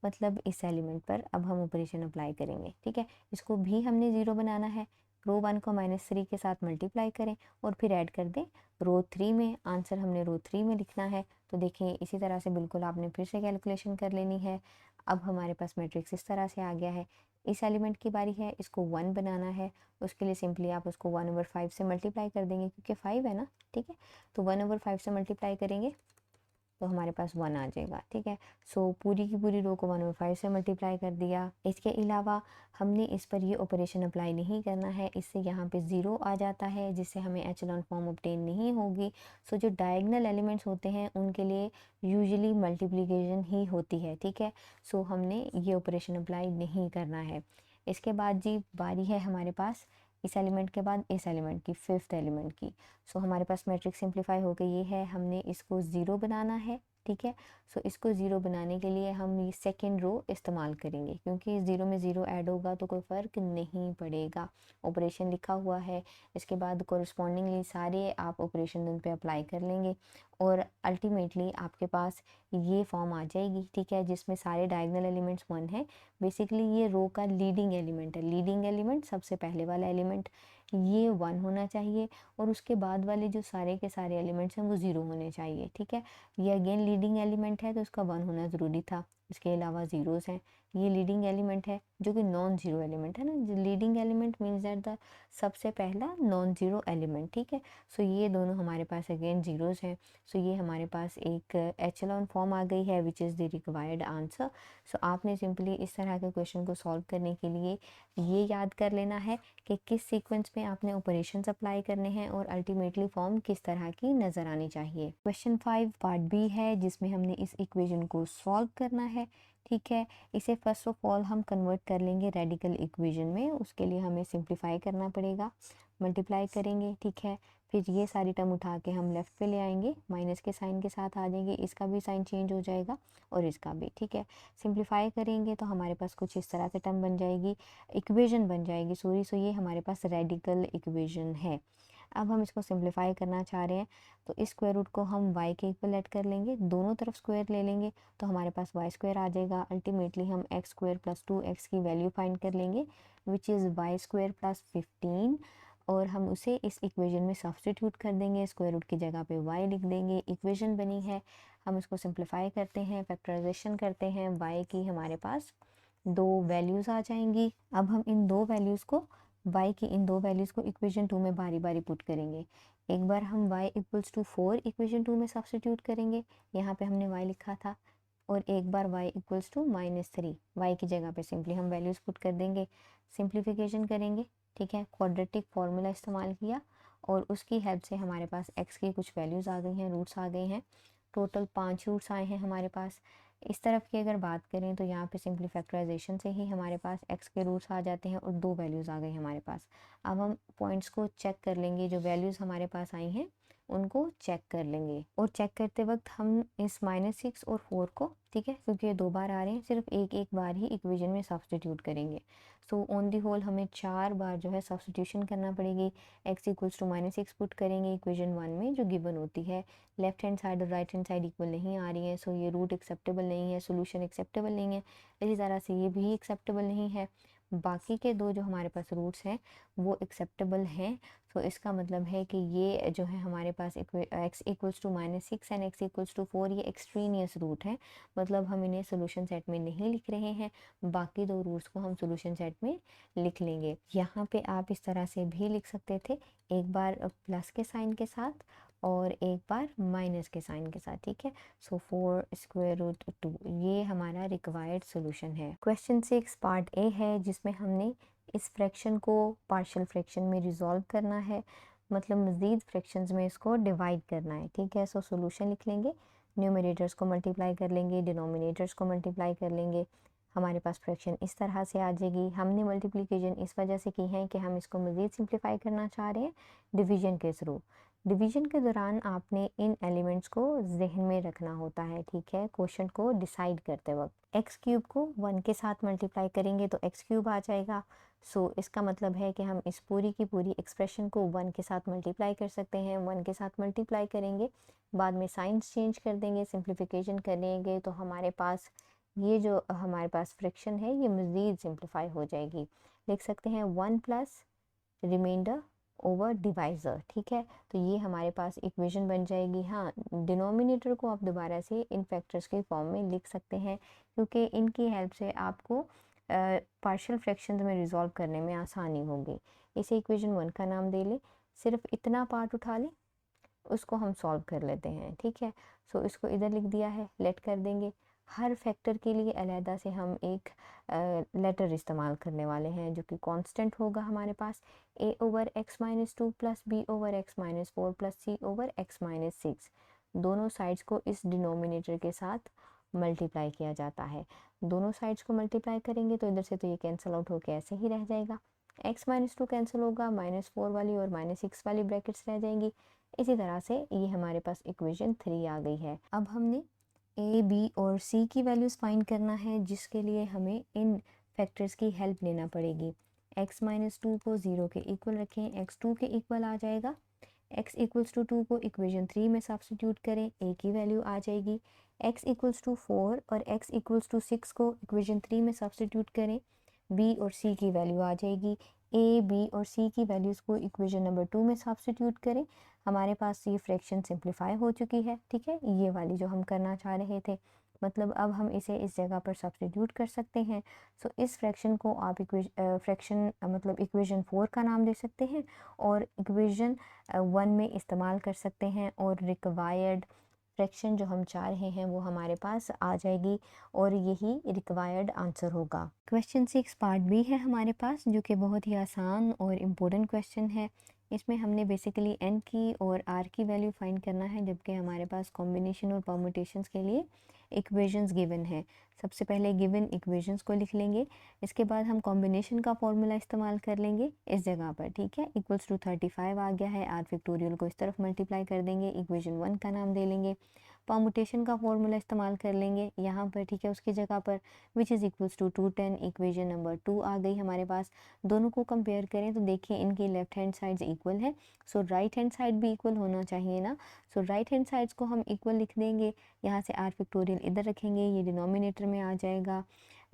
मतलब इस एलिमेंट पर अब हम ऑपरेशन अप्लाई करेंगे, ठीक है। इसको भी हमने 0 बनाना है। रो 1 को -3 के साथ मल्टीप्लाई करें और फिर ऐड कर दें रो 3 में। आंसर हमने रो 3 में लिखना है। तो देखिए इसी तरह से बिल्कुल आपने फिर से कैलकुलेशन कर लेनी है। अब हमारे पास मैट्रिक्स इस तरह से आ गया है। इस एलिमेंट की बारी है, इसको 1 बनाना है। उसके लिए सिंपली आप उसको 1/5 से मल्टीप्लाई कर देंगे, क्योंकि 5 है ना, ठीक है। तो 1/5 से मल्टीप्लाई करेंगे तो हमारे पास 1 आ जाएगा, ठीक है। सो पूरी की पूरी रो को 1/5 से मल्टीप्लाई कर दिया। इसके अलावा हमने इस पर ये ऑपरेशन अप्लाई नहीं करना है, इससे यहाँ पे 0 आ जाता है, जिससे हमें एचेलॉन फॉर्म ऑब्टेन नहीं होगी। सो जो डायगोनल एलिमेंट्स होते हैं उनके लिए यूजुअली मल्टीप्लिकेशन ही होती है, ठीक है। सो हमने ये ऑपरेशन अप्लाई नहीं करना है। इसके बाद जी बारी है हमारे पास इस एलिमेंट के बाद इस एलिमेंट की, फिफ्थ एलिमेंट की। सो हमारे पास मैट्रिक्स सिंप्लीफाई हो गई, ये है, हमने इसको 0 बनाना है, ठीक है। सो इसको 0 बनाने के लिए हम ये सेकेंड रो इस्तेमाल करेंगे, क्योंकि 0 में 0 ऐड होगा तो कोई फ़र्क नहीं पड़ेगा। ऑपरेशन लिखा हुआ है, इसके बाद कोरिस्पॉन्डिंगली सारे आप ऑपरेशन उन पे अप्लाई कर लेंगे और अल्टीमेटली आपके पास ये फॉर्म आ जाएगी, ठीक है, जिसमें सारे डायगोनल एलिमेंट्स 1 है। बेसिकली ये रो का लीडिंग एलिमेंट है, लीडिंग एलिमेंट सबसे पहले वाला एलिमेंट ये 1 होना चाहिए और उसके बाद वाले जो सारे के सारे एलिमेंट्स हैं वो 0 होने चाहिए, ठीक है। ये अगेन लीडिंग एलिमेंट है तो उसका 1 होना ज़रूरी था, इसके अलावा ज़ीरोज़ हैं। ये लीडिंग एलिमेंट है जो कि नॉन ज़ीरो एलिमेंट है ना, leading element means that the सबसे पहला नॉन ज़ीरो एलिमेंट, ठीक है। सो ये दोनों हमारे पास अगेन ज़ीरोज़ हैं। सो ये हमारे पास एक एचेलॉन फॉर्म आ गई है which is the required answer. So आपने सिंपली इस तरह के क्वेश्चन को सॉल्व करने के लिए ये याद कर लेना है कि किस सीक्वेंस में आपने ऑपरेशंस अप्लाई करने हैं और अल्टीमेटली फॉर्म किस तरह की नज़र आनी चाहिए। क्वेश्चन 5 पार्ट बी है, जिसमें हमने इस इक्वेशन को सॉल्व करना है, ठीक है। इसे फर्स्ट ऑफ ऑल हम कन्वर्ट कर लेंगे रेडिकल इक्वेशन में। उसके लिए हमें सिंप्लीफाई करना पड़ेगा, मल्टीप्लाई करेंगे, ठीक है। फिर ये सारी टर्म उठा के हम लेफ़्ट पे ले आएंगे, माइनस के साइन के साथ आ जाएंगे, इसका भी साइन चेंज हो जाएगा और इसका भी, ठीक है। सिंप्लीफाई करेंगे तो हमारे पास कुछ इस तरह से टर्म बन जाएगी, इक्वेशन बन जाएगी, सॉरी। सो ये हमारे पास रेडिकल इक्वेशन है। अब हम इसको सिंप्लीफाई करना चाह रहे हैं तो इस स्क्वायर रूट को हम y के इक्वल ऐड कर लेंगे, दोनों तरफ स्क्वायर ले लेंगे तो हमारे पास y स्क्वायर आ जाएगा। अल्टीमेटली हम x स्क्वायर प्लस 2x की वैल्यू फाइंड कर लेंगे which is y square plus 15 और हम उसे इस इक्वेशन में सब्स्टिट्यूट कर देंगे, स्क्वायर रूट की जगह पे y लिख देंगे। इक्वेशन बनी है, हम इसको सिंप्लीफाई करते हैं, फैक्टराइजेशन करते हैं, y की हमारे पास 2 वैल्यूज़ आ जाएंगी। अब हम इन 2 वैल्यूज़ को, y की इन 2 वैल्यूज़ को इक्वेशन 2 में बारी बारी पुट करेंगे। एक बार हम y इक्वल्स टू 4 इक्वेशन 2 में सब्स्टिट्यूट करेंगे, यहाँ पे हमने y लिखा था, और एक बार y इक्वल्स टू -3, y की जगह पे सिंपली हम वैल्यूज़ पुट कर देंगे, सिंप्लीफिकेशन करेंगे, ठीक है। क्वाड्रेटिक फार्मूला इस्तेमाल किया और उसकी हेल्प से हमारे पास x की कुछ वैल्यूज़ आ गई हैं, रूट्स आ गए हैं। टोटल 5 रूट्स आए हैं हमारे पास। इस तरफ की अगर बात करें तो यहाँ पे सिंपली फैक्टराइजेशन से ही हमारे पास x के रूट्स आ जाते हैं और 2 वैल्यूज़ आ गई हमारे पास। अब हम पॉइंट्स को चेक कर लेंगे, जो वैल्यूज़ हमारे पास आई हैं उनको चेक कर लेंगे। और चेक करते वक्त हम इस -6 और 4 को, ठीक है, क्योंकि ये 2 बार आ रहे हैं, सिर्फ एक बार ही इक्वेशन में सब्स्टिट्यूट करेंगे। सो ऑन दी होल हमें 4 बार जो है सब्स्टिट्यूशन करना पड़ेगी। x इक्वल्स टू -6 पुट करेंगे इक्वेशन 1 में जो गिवन होती है। लेफ्ट हैंड साइड और राइट हैंड साइड इक्वल नहीं आ रही है, सो ये रूट एक्सेप्टेबल नहीं है, सोल्यूशन एक्सेप्टेबल नहीं है। इसी तरह से ये भी एक्सेप्टेबल नहीं है। बाकी के 2 जो हमारे पास रूट्स हैं वो एक्सेप्टेबल हैं। सो इसका मतलब है कि ये जो है हमारे पास x equals to -6 and x equals to 4 ये एक्सट्रीनियस रूट है, मतलब हम इन्हें सोल्यूशन सेट में नहीं लिख रहे हैं। बाकी 2 रूट्स को हम सोल्यूशन सेट में लिख लेंगे। यहाँ पे आप इस तरह से भी लिख सकते थे, एक बार प्लस के साइन के साथ और एक बार माइनस के साइन के साथ, ठीक है। सो 4√2 ये हमारा रिक्वायर्ड सोल्यूशन है। क्वेश्चन 6 पार्ट ए है, जिसमें हमने इस फ्रैक्शन को पार्शियल फ्रैक्शन में रिजॉल्व करना है, मतलब मज़ीद फ्रैक्शंस में इसको डिवाइड करना है, ठीक है। सो सोल्यूशन लिख लेंगे, न्यूमरेटर्स को मल्टीप्लाई कर लेंगे, डिनोमिनेटर्स को मल्टीप्लाई कर लेंगे, हमारे पास फ्रैक्शन इस तरह से आ जाएगी। हमने मल्टीप्लिकेशन इस वजह से की है कि हम इसको मज़ीद सिंप्लीफाई करना चाह रहे हैं डिवीजन के थ्रू। डिवीजन के दौरान आपने इन एलिमेंट्स को जहन में रखना होता है, ठीक है, क्वेश्चन को डिसाइड करते वक्त। एक्स क्यूब को 1 के साथ मल्टीप्लाई करेंगे तो एक्स क्यूब आ जाएगा। सो इसका मतलब है कि हम इस पूरी की पूरी एक्सप्रेशन को 1 के साथ मल्टीप्लाई कर सकते हैं। 1 के साथ मल्टीप्लाई करेंगे, बाद में साइंस चेंज कर देंगे, सिंप्लीफिकेशन करेंगे तो हमारे पास ये जो हमारे पास फ्रैक्शन है ये मज़ीद सिंप्लीफाई हो जाएगी। लिख सकते हैं 1 प्लस रिमाइंडर ओवर डिवाइज़र, ठीक है। तो ये हमारे पास इक्वेशन बन जाएगी। हाँ, डिनोमिनेटर को आप दोबारा से इन फैक्टर्स के फॉर्म में लिख सकते हैं, क्योंकि इनकी हेल्प से आपको पार्शियल फ्रैक्शंस में रिजॉल्व करने में आसानी होगी। इसे इक्वेशन 1 का नाम दे लें, सिर्फ इतना पार्ट उठा लें, उसको हम सॉल्व कर लेते हैं, ठीक है। सो इसको इधर लिख दिया है, लेट कर देंगे। हर फैक्टर के लिए अलहदा से हम एक लेटर इस्तेमाल करने वाले हैं जो कि कांस्टेंट होगा हमारे पास, a/x-2 plus b/x-4 plus c/x-6। दोनों साइड्स को इस डिनोमिनेटर के साथ मल्टीप्लाई किया जाता है। दोनों साइड्स को मल्टीप्लाई करेंगे तो इधर से तो ये कैंसिल आउट होकर ऐसे ही रह जाएगा। x-2 कैंसिल होगा, -4 वाली और -6 वाली ब्रैकेट्स रह जाएंगी। इसी तरह से ये हमारे पास इक्वेशन 3 आ गई है। अब हमने a, b और c की वैल्यूज़ फाइंड करना है, जिसके लिए हमें इन फैक्टर्स की हेल्प लेना पड़ेगी। x-2 को 0 के इक्वल रखें, x 2 के इक्वल आ जाएगा। x इक्वल्स टू 2 को इक्वेशन 3 में सब्स्टिट्यूट करें, a की वैल्यू आ जाएगी। x इक्वल्स टू 4 और x इक्वल्स टू 6 को इक्वेशन 3 में सब्स्टिट्यूट करें, b और c की वैल्यू आ जाएगी। a, b और c की वैल्यूज़ को इक्वेशन नंबर 2 में सब्स्टिट्यूट करें, हमारे पास ये फ्रैक्शन सिंप्लीफाई हो चुकी है, ठीक है। ये वाली जो हम करना चाह रहे थे, मतलब अब हम इसे इस जगह पर सब्स्टिट्यूट कर सकते हैं। सो इस फ्रैक्शन को आप फ्रैक्शन मतलब इक्वेशन 4 का नाम दे सकते हैं और इक्वेशन 1 में इस्तेमाल कर सकते हैं, और रिक्वायर्ड फ्रैक्शन जो हम चाह रहे हैं वो हमारे पास आ जाएगी और यही रिक्वायर्ड आंसर होगा। क्वेश्चन 6 पार्ट बी है हमारे पास, जो कि बहुत ही आसान और इम्पोर्टेंट क्वेश्चन है। इसमें हमने बेसिकली n की और r की वैल्यू फाइंड करना है, जबकि हमारे पास कॉम्बिनेशन और परम्यूटेशंस के लिए इक्वेशंस गिवन है। सबसे पहले गिवन इक्वेशंस को लिख लेंगे, इसके बाद हम कॉम्बिनेशन का फॉर्मूला इस्तेमाल कर लेंगे इस जगह पर, ठीक है। इक्वल्स टू 35 आ गया है, r फैक्टोरियल को इस तरफ मल्टीप्लाई कर देंगे, इक्वेशन 1 का नाम दे लेंगे। परम्यूटेशन का फॉर्मूला इस्तेमाल कर लेंगे यहाँ पर, ठीक है, उसकी जगह पर, which is equals to 210। Equation number 2 आ गई हमारे पास। दोनों को कंपेयर करें तो देखिए इनकी लेफ्ट हैंड साइड्स इक्वल है, सो राइट हैंड साइड भी इक्वल होना चाहिए ना। सो राइट हैंड साइड्स को हम इक्वल लिख देंगे, यहाँ से r फैक्टोरियल इधर रखेंगे, ये डिनोमिनेटर में आ जाएगा।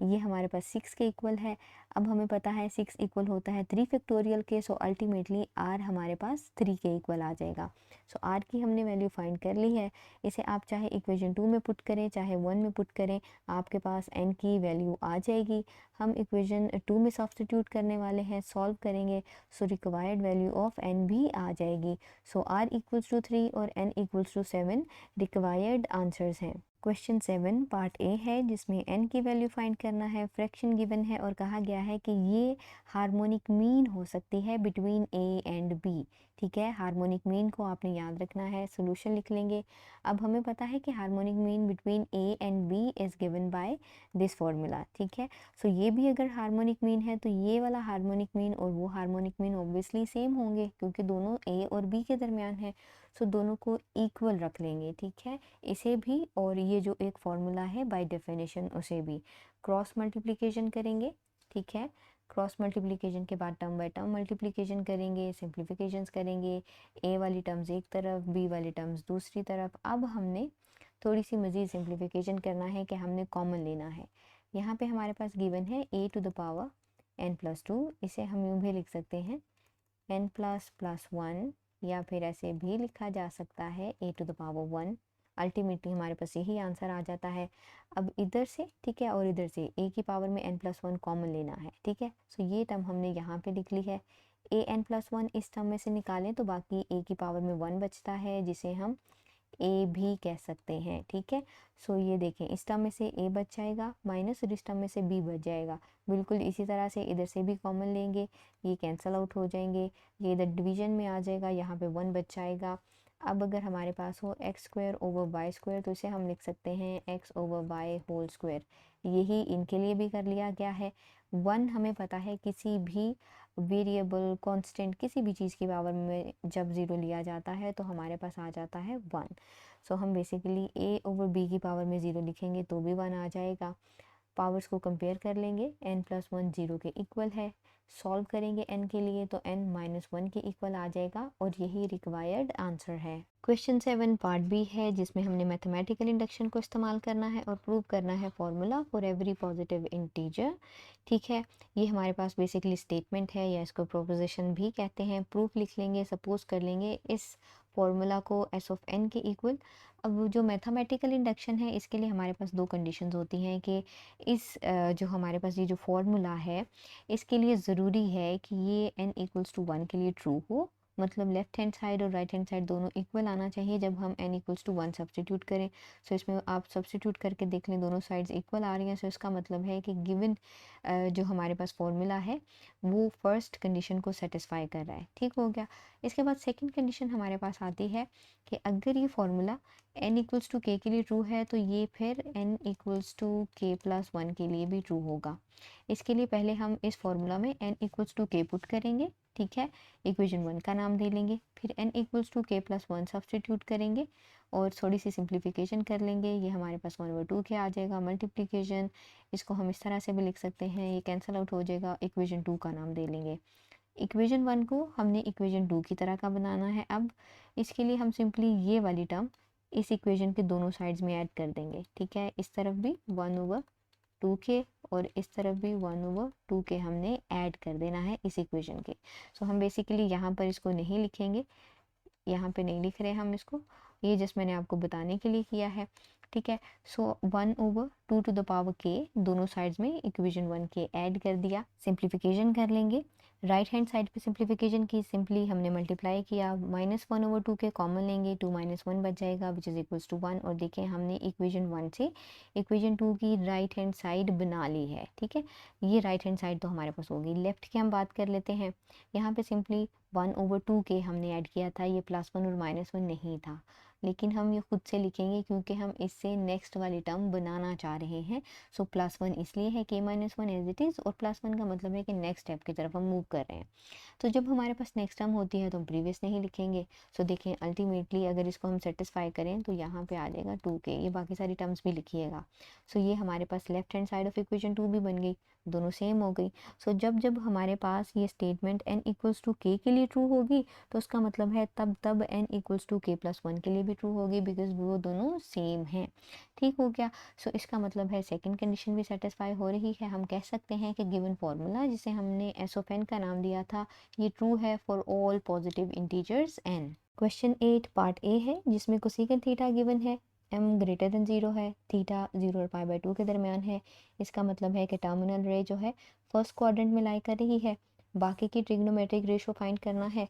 ये हमारे पास 6 के इक्वल है। अब हमें पता है 6 इक्वल होता है 3 फैक्टोरियल के, सो अल्टीमेटली r हमारे पास 3 के इक्वल आ जाएगा। सो r की हमने वैल्यू फाइंड कर ली है। इसे आप चाहे इक्वेशन 2 में पुट करें चाहे 1 में पुट करें, आपके पास n की वैल्यू आ जाएगी। हम इक्वेशन 2 में सब्स्टिट्यूट करने वाले हैं, सॉल्व करेंगे, so required value of n भी आ जाएगी। सो r इक्वल्स टू 3 और n equals to 7 required answers हैं। क्वेश्चन 7 पार्ट ए है जिसमें n की वैल्यू फाइंड करना है, फ्रैक्शन गिवन है और कहा गया है कि ये हार्मोनिक मीन हो सकती है बिटवीन a एंड b। ठीक है, हार्मोनिक मीन को आपने याद रखना है, सोल्यूशन लिख लेंगे। अब हमें पता है कि harmonic mean between a and b is given by this formula. ठीक है, सो ये भी अगर हार्मोनिक मीन है तो ये वाला हार्मोनिक मीन और वो हार्मोनिक मीन ऑब्वियसली सेम होंगे क्योंकि दोनों a और b के दरमियान है। सो दोनों को इक्वल रख लेंगे। ठीक है, इसे भी और ये जो एक फॉर्मूला है बाय डेफिनेशन उसे भी क्रॉस मल्टीप्लिकेशन करेंगे। ठीक है, क्रॉस मल्टीप्लिकेशन के बाद टर्म बाय टर्म मल्टीप्लिकेशन करेंगे, सिंप्लीफिकेशंस करेंगे, ए वाली टर्म्स एक तरफ, बी वाली टर्म्स दूसरी तरफ। अब हमने थोड़ी सी मज़ीद सिंप्लीफिकेशन करना है कि हमने कॉमन लेना है। यहाँ पे हमारे पास गिवन है a to the power n+2, इसे हम यूँ भी लिख सकते हैं n++1 या फिर ऐसे भी लिखा जा सकता है a to the power 1। Ultimately हमारे पास यही आंसर आ जाता है। अब इधर से, ठीक है, और इधर से a की पावर में n+1 कॉमन लेना है। ठीक है, सो ये टर्म हमने यहाँ पे लिख ली है। a n+1 इस टर्म में से निकालें तो बाकी a की पावर में 1 बचता है जिसे हम ए भी कह सकते हैं। ठीक है, सो ये देखें इस टर्म में से ए बच जाएगा माइनस और इस टर्म में से बी बच जाएगा। बिल्कुल इसी तरह से इधर से भी कॉमन लेंगे, ये कैंसिल आउट हो जाएंगे, ये इधर डिवीजन में आ जाएगा, यहाँ पे 1 बच जाएगा। अब अगर हमारे पास हो x² ओवर y² तो इसे हम लिख सकते हैं x over y whole square. यही इनके लिए भी कर लिया गया है। 1 हमें पता है किसी भी वेरिएबल कांस्टेंट किसी भी चीज़ की पावर में जब ज़ीरो लिया जाता है तो हमारे पास आ जाता है 1। सो हम बेसिकली a ओवर b की पावर में ज़ीरो लिखेंगे तो भी 1 आ जाएगा। पावर्स को कंपेयर कर लेंगे, n+1 0 के इक्वल है। सॉल्व करेंगे n के लिए तो n-1 के इक्वल आ जाएगा और यही रिक्वायर्ड आंसर है। क्वेश्चन 7 पार्ट बी है जिसमें हमने मैथमेटिकल इंडक्शन को इस्तेमाल करना है और प्रूव करना है formula for every positive integer. ठीक है, ये हमारे पास बेसिकली स्टेटमेंट है या इसको प्रोपोजिशन भी कहते हैं। प्रूफ लिख लेंगे, सपोज कर लेंगे इस फॉर्मूला को s ऑफ n के इक्वल। अब जो मैथमेटिकल इंडक्शन है इसके लिए हमारे पास दो कंडीशंस होती हैं कि इस जो हमारे पास ये जो फॉर्मूला है इसके लिए ज़रूरी है कि ये n=1 के लिए ट्रू हो, मतलब लेफ्ट हैंड साइड और राइट हैंड साइड दोनों इक्वल आना चाहिए जब हम n=1 सब्सटीट्यूट करें। सो इसमें आप सब्सटीट्यूट करके देख लें, दोनों साइड्स इक्वल आ रही हैं। सो इसका मतलब है कि गिवन जो हमारे पास फॉर्मूला है वो फर्स्ट कंडीशन को सेटिस्फाई कर रहा है। ठीक हो गया। इसके बाद सेकंड कंडीशन हमारे पास आती है कि अगर ये फॉर्मूला n=k के लिए ट्रू है तो ये फिर n=k+1 के लिए भी ट्रू होगा। इसके लिए पहले हम इस फॉर्मूला में n=k पुट करेंगे। ठीक है, इक्वेशन 1 का नाम दे लेंगे, फिर n=k+1 सब्सटीट्यूट करेंगे और थोड़ी सी सिंप्लीफिकेशन कर लेंगे। ये हमारे पास 1/2 के आ जाएगा। मल्टीप्लिकेशन इसको हम इस तरह से भी लिख सकते हैं, ये कैंसिल आउट हो जाएगा। इक्वेशन 2 का नाम दे लेंगे। इक्वेशन 1 को हमने इक्वेशन 2 की तरह का बनाना है। अब इसके लिए हम सिंपली ये वाली टर्म इस इक्वेशन के दोनों साइड्स में ऐड कर देंगे। ठीक है, इस तरफ भी 1/2 और इस तरफ भी 1/2 के हमने ऐड कर देना है इस इक्वेशन के। सो हम बेसिकली यहाँ पर इसको नहीं लिखेंगे, यहाँ पे नहीं लिख रहे हम इसको, ये जस्ट मैंने आपको बताने के लिए किया है। ठीक है, सो 1/2 टू द पावर k दोनों साइड्स में इक्वेशन 1 के ऐड कर दिया। सिंप्लीफिकेशन कर लेंगे, राइट हैंड साइड पे सिंप्लीफिकेशन की, सिंपली हमने मल्टीप्लाई किया, -1/2 के कॉमन लेंगे, 2 - 1 बच जाएगा विच इज़ इक्वल्स टू 1। और देखिए हमने इक्वेशन 1 से इक्वेशन 2 की राइट हैंड साइड बना ली है। ठीक है, ये राइट हैंड साइड तो हमारे पास होगी। लेफ्ट की हम बात कर लेते हैं। यहाँ पे सिंपली 1/2 के हमने ऐड किया था, ये +1 और -1 नहीं था, लेकिन हम ये खुद से लिखेंगे क्योंकि हम इससे नेक्स्ट वाली टर्म बनाना चाह रहे हैं। सो +1 इसलिए है k-1 एज इट इज़, और +1 का मतलब है कि नेक्स्ट स्टेप की तरफ हम मूव कर रहे हैं। तो जब हमारे पास नेक्स्ट टर्म होती है तो हम प्रीवियस नहीं लिखेंगे। सो देखें अल्टीमेटली अगर इसको हम सेटिस्फाई करें तो यहाँ पे आ जाएगा 2k, ये बाकी सारी टर्म्स भी लिखिएगा। सो ये हमारे पास left hand side of equation 2 भी बन गई, दोनों सेम हो गई। सो जब जब हमारे पास ये स्टेटमेंट n=k के लिए ट्रू होगी तो उसका मतलब है तब n=k+1 के लिए भी ट्रू होगी, बिकॉज वो दोनों सेम हैं। ठीक हो गया। सो इसका मतलब है सेकंड कंडीशन भी सेटिस्फाई हो रही है। हम कह सकते हैं कि गिवन फार्मूला जिसे हमने s ऑफ n का नाम दिया था ये ट्रू है for all positive integers n। Question 8 part A है जिसमें कोसेकेंट थीटा गिवन है, m>0 है, थीटा 0 और π/2 के दरमियान है। इसका मतलब है कि टर्मिनल रे जो है फर्स्ट क्वाड्रेंट में लाई कर रही है। बाकी की ट्रिग्नोमेट्रिक रेशो फाइंड करना है।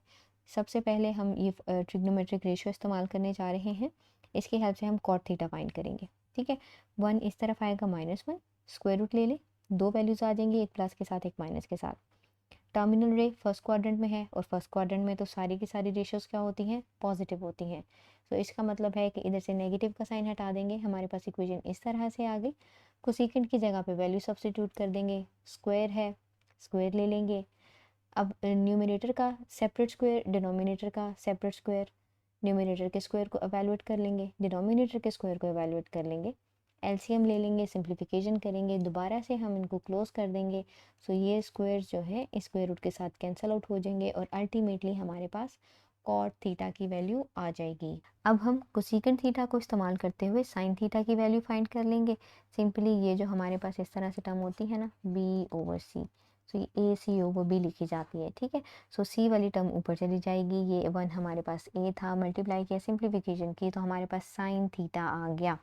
सबसे पहले हम ये ट्रिग्नोमेट्रिक रेशो इस्तेमाल करने जा रहे हैं, इसकी हेल्प से हम कॉट थीटा फाइंड करेंगे। ठीक है। 1 इस तरफ आएगा -1, स्क्वायर रूट ले लें, 2 वैल्यूज़ आ जाएंगी, एक प्लस के साथ एक माइनस के साथ। टर्मिनल रे फर्स्ट क्वाड्रेंट में है और फर्स्ट क्वाड्रेंट में तो सारी की सारी रेशियोज क्या होती हैं, पॉजिटिव होती हैं। तो इसका मतलब है कि इधर से नेगेटिव का साइन हटा देंगे, हमारे पास इक्वेशन इस तरह से आ गई। कोसेकेंट की जगह पे वैल्यू सब्स्टिट्यूट कर देंगे, स्क्वायर है, स्क्वायर ले लेंगे। अब न्यूमरेटर का सेपरेट स्क्वायर, डिनोमिनेटर का सेपरेट स्क्वायर, न्यूमरेटर के स्क्वायर को एवेलुएट कर लेंगे, डिनोमिनेटर के स्क्वायर को एवेलुएट कर लेंगे, एलसीएम ले लेंगे, सिंप्लीफिकेशन करेंगे, दोबारा से हम इनको क्लोज कर देंगे। सो ये स्क्वायर जो है स्क्वायर रूट के साथ कैंसिल आउट हो जाएंगे और अल्टीमेटली हमारे पास कॉट थीटा की वैल्यू आ जाएगी। अब हम कोसेकेंट थीटा को इस्तेमाल करते हुए साइन थीटा की वैल्यू फाइंड कर लेंगे। सिंपली ये जो हमारे पास इस तरह से टर्म होती है ना, b/c, सो ये AC/b लिखी जाती है, ठीक है। सो सी वाली टर्म ऊपर चली जाएगी, ये 1 हमारे पास a था, मल्टीप्लाई किया, सिंप्लीफिकेशन की तो हमारे पास साइन थीटा आ गया।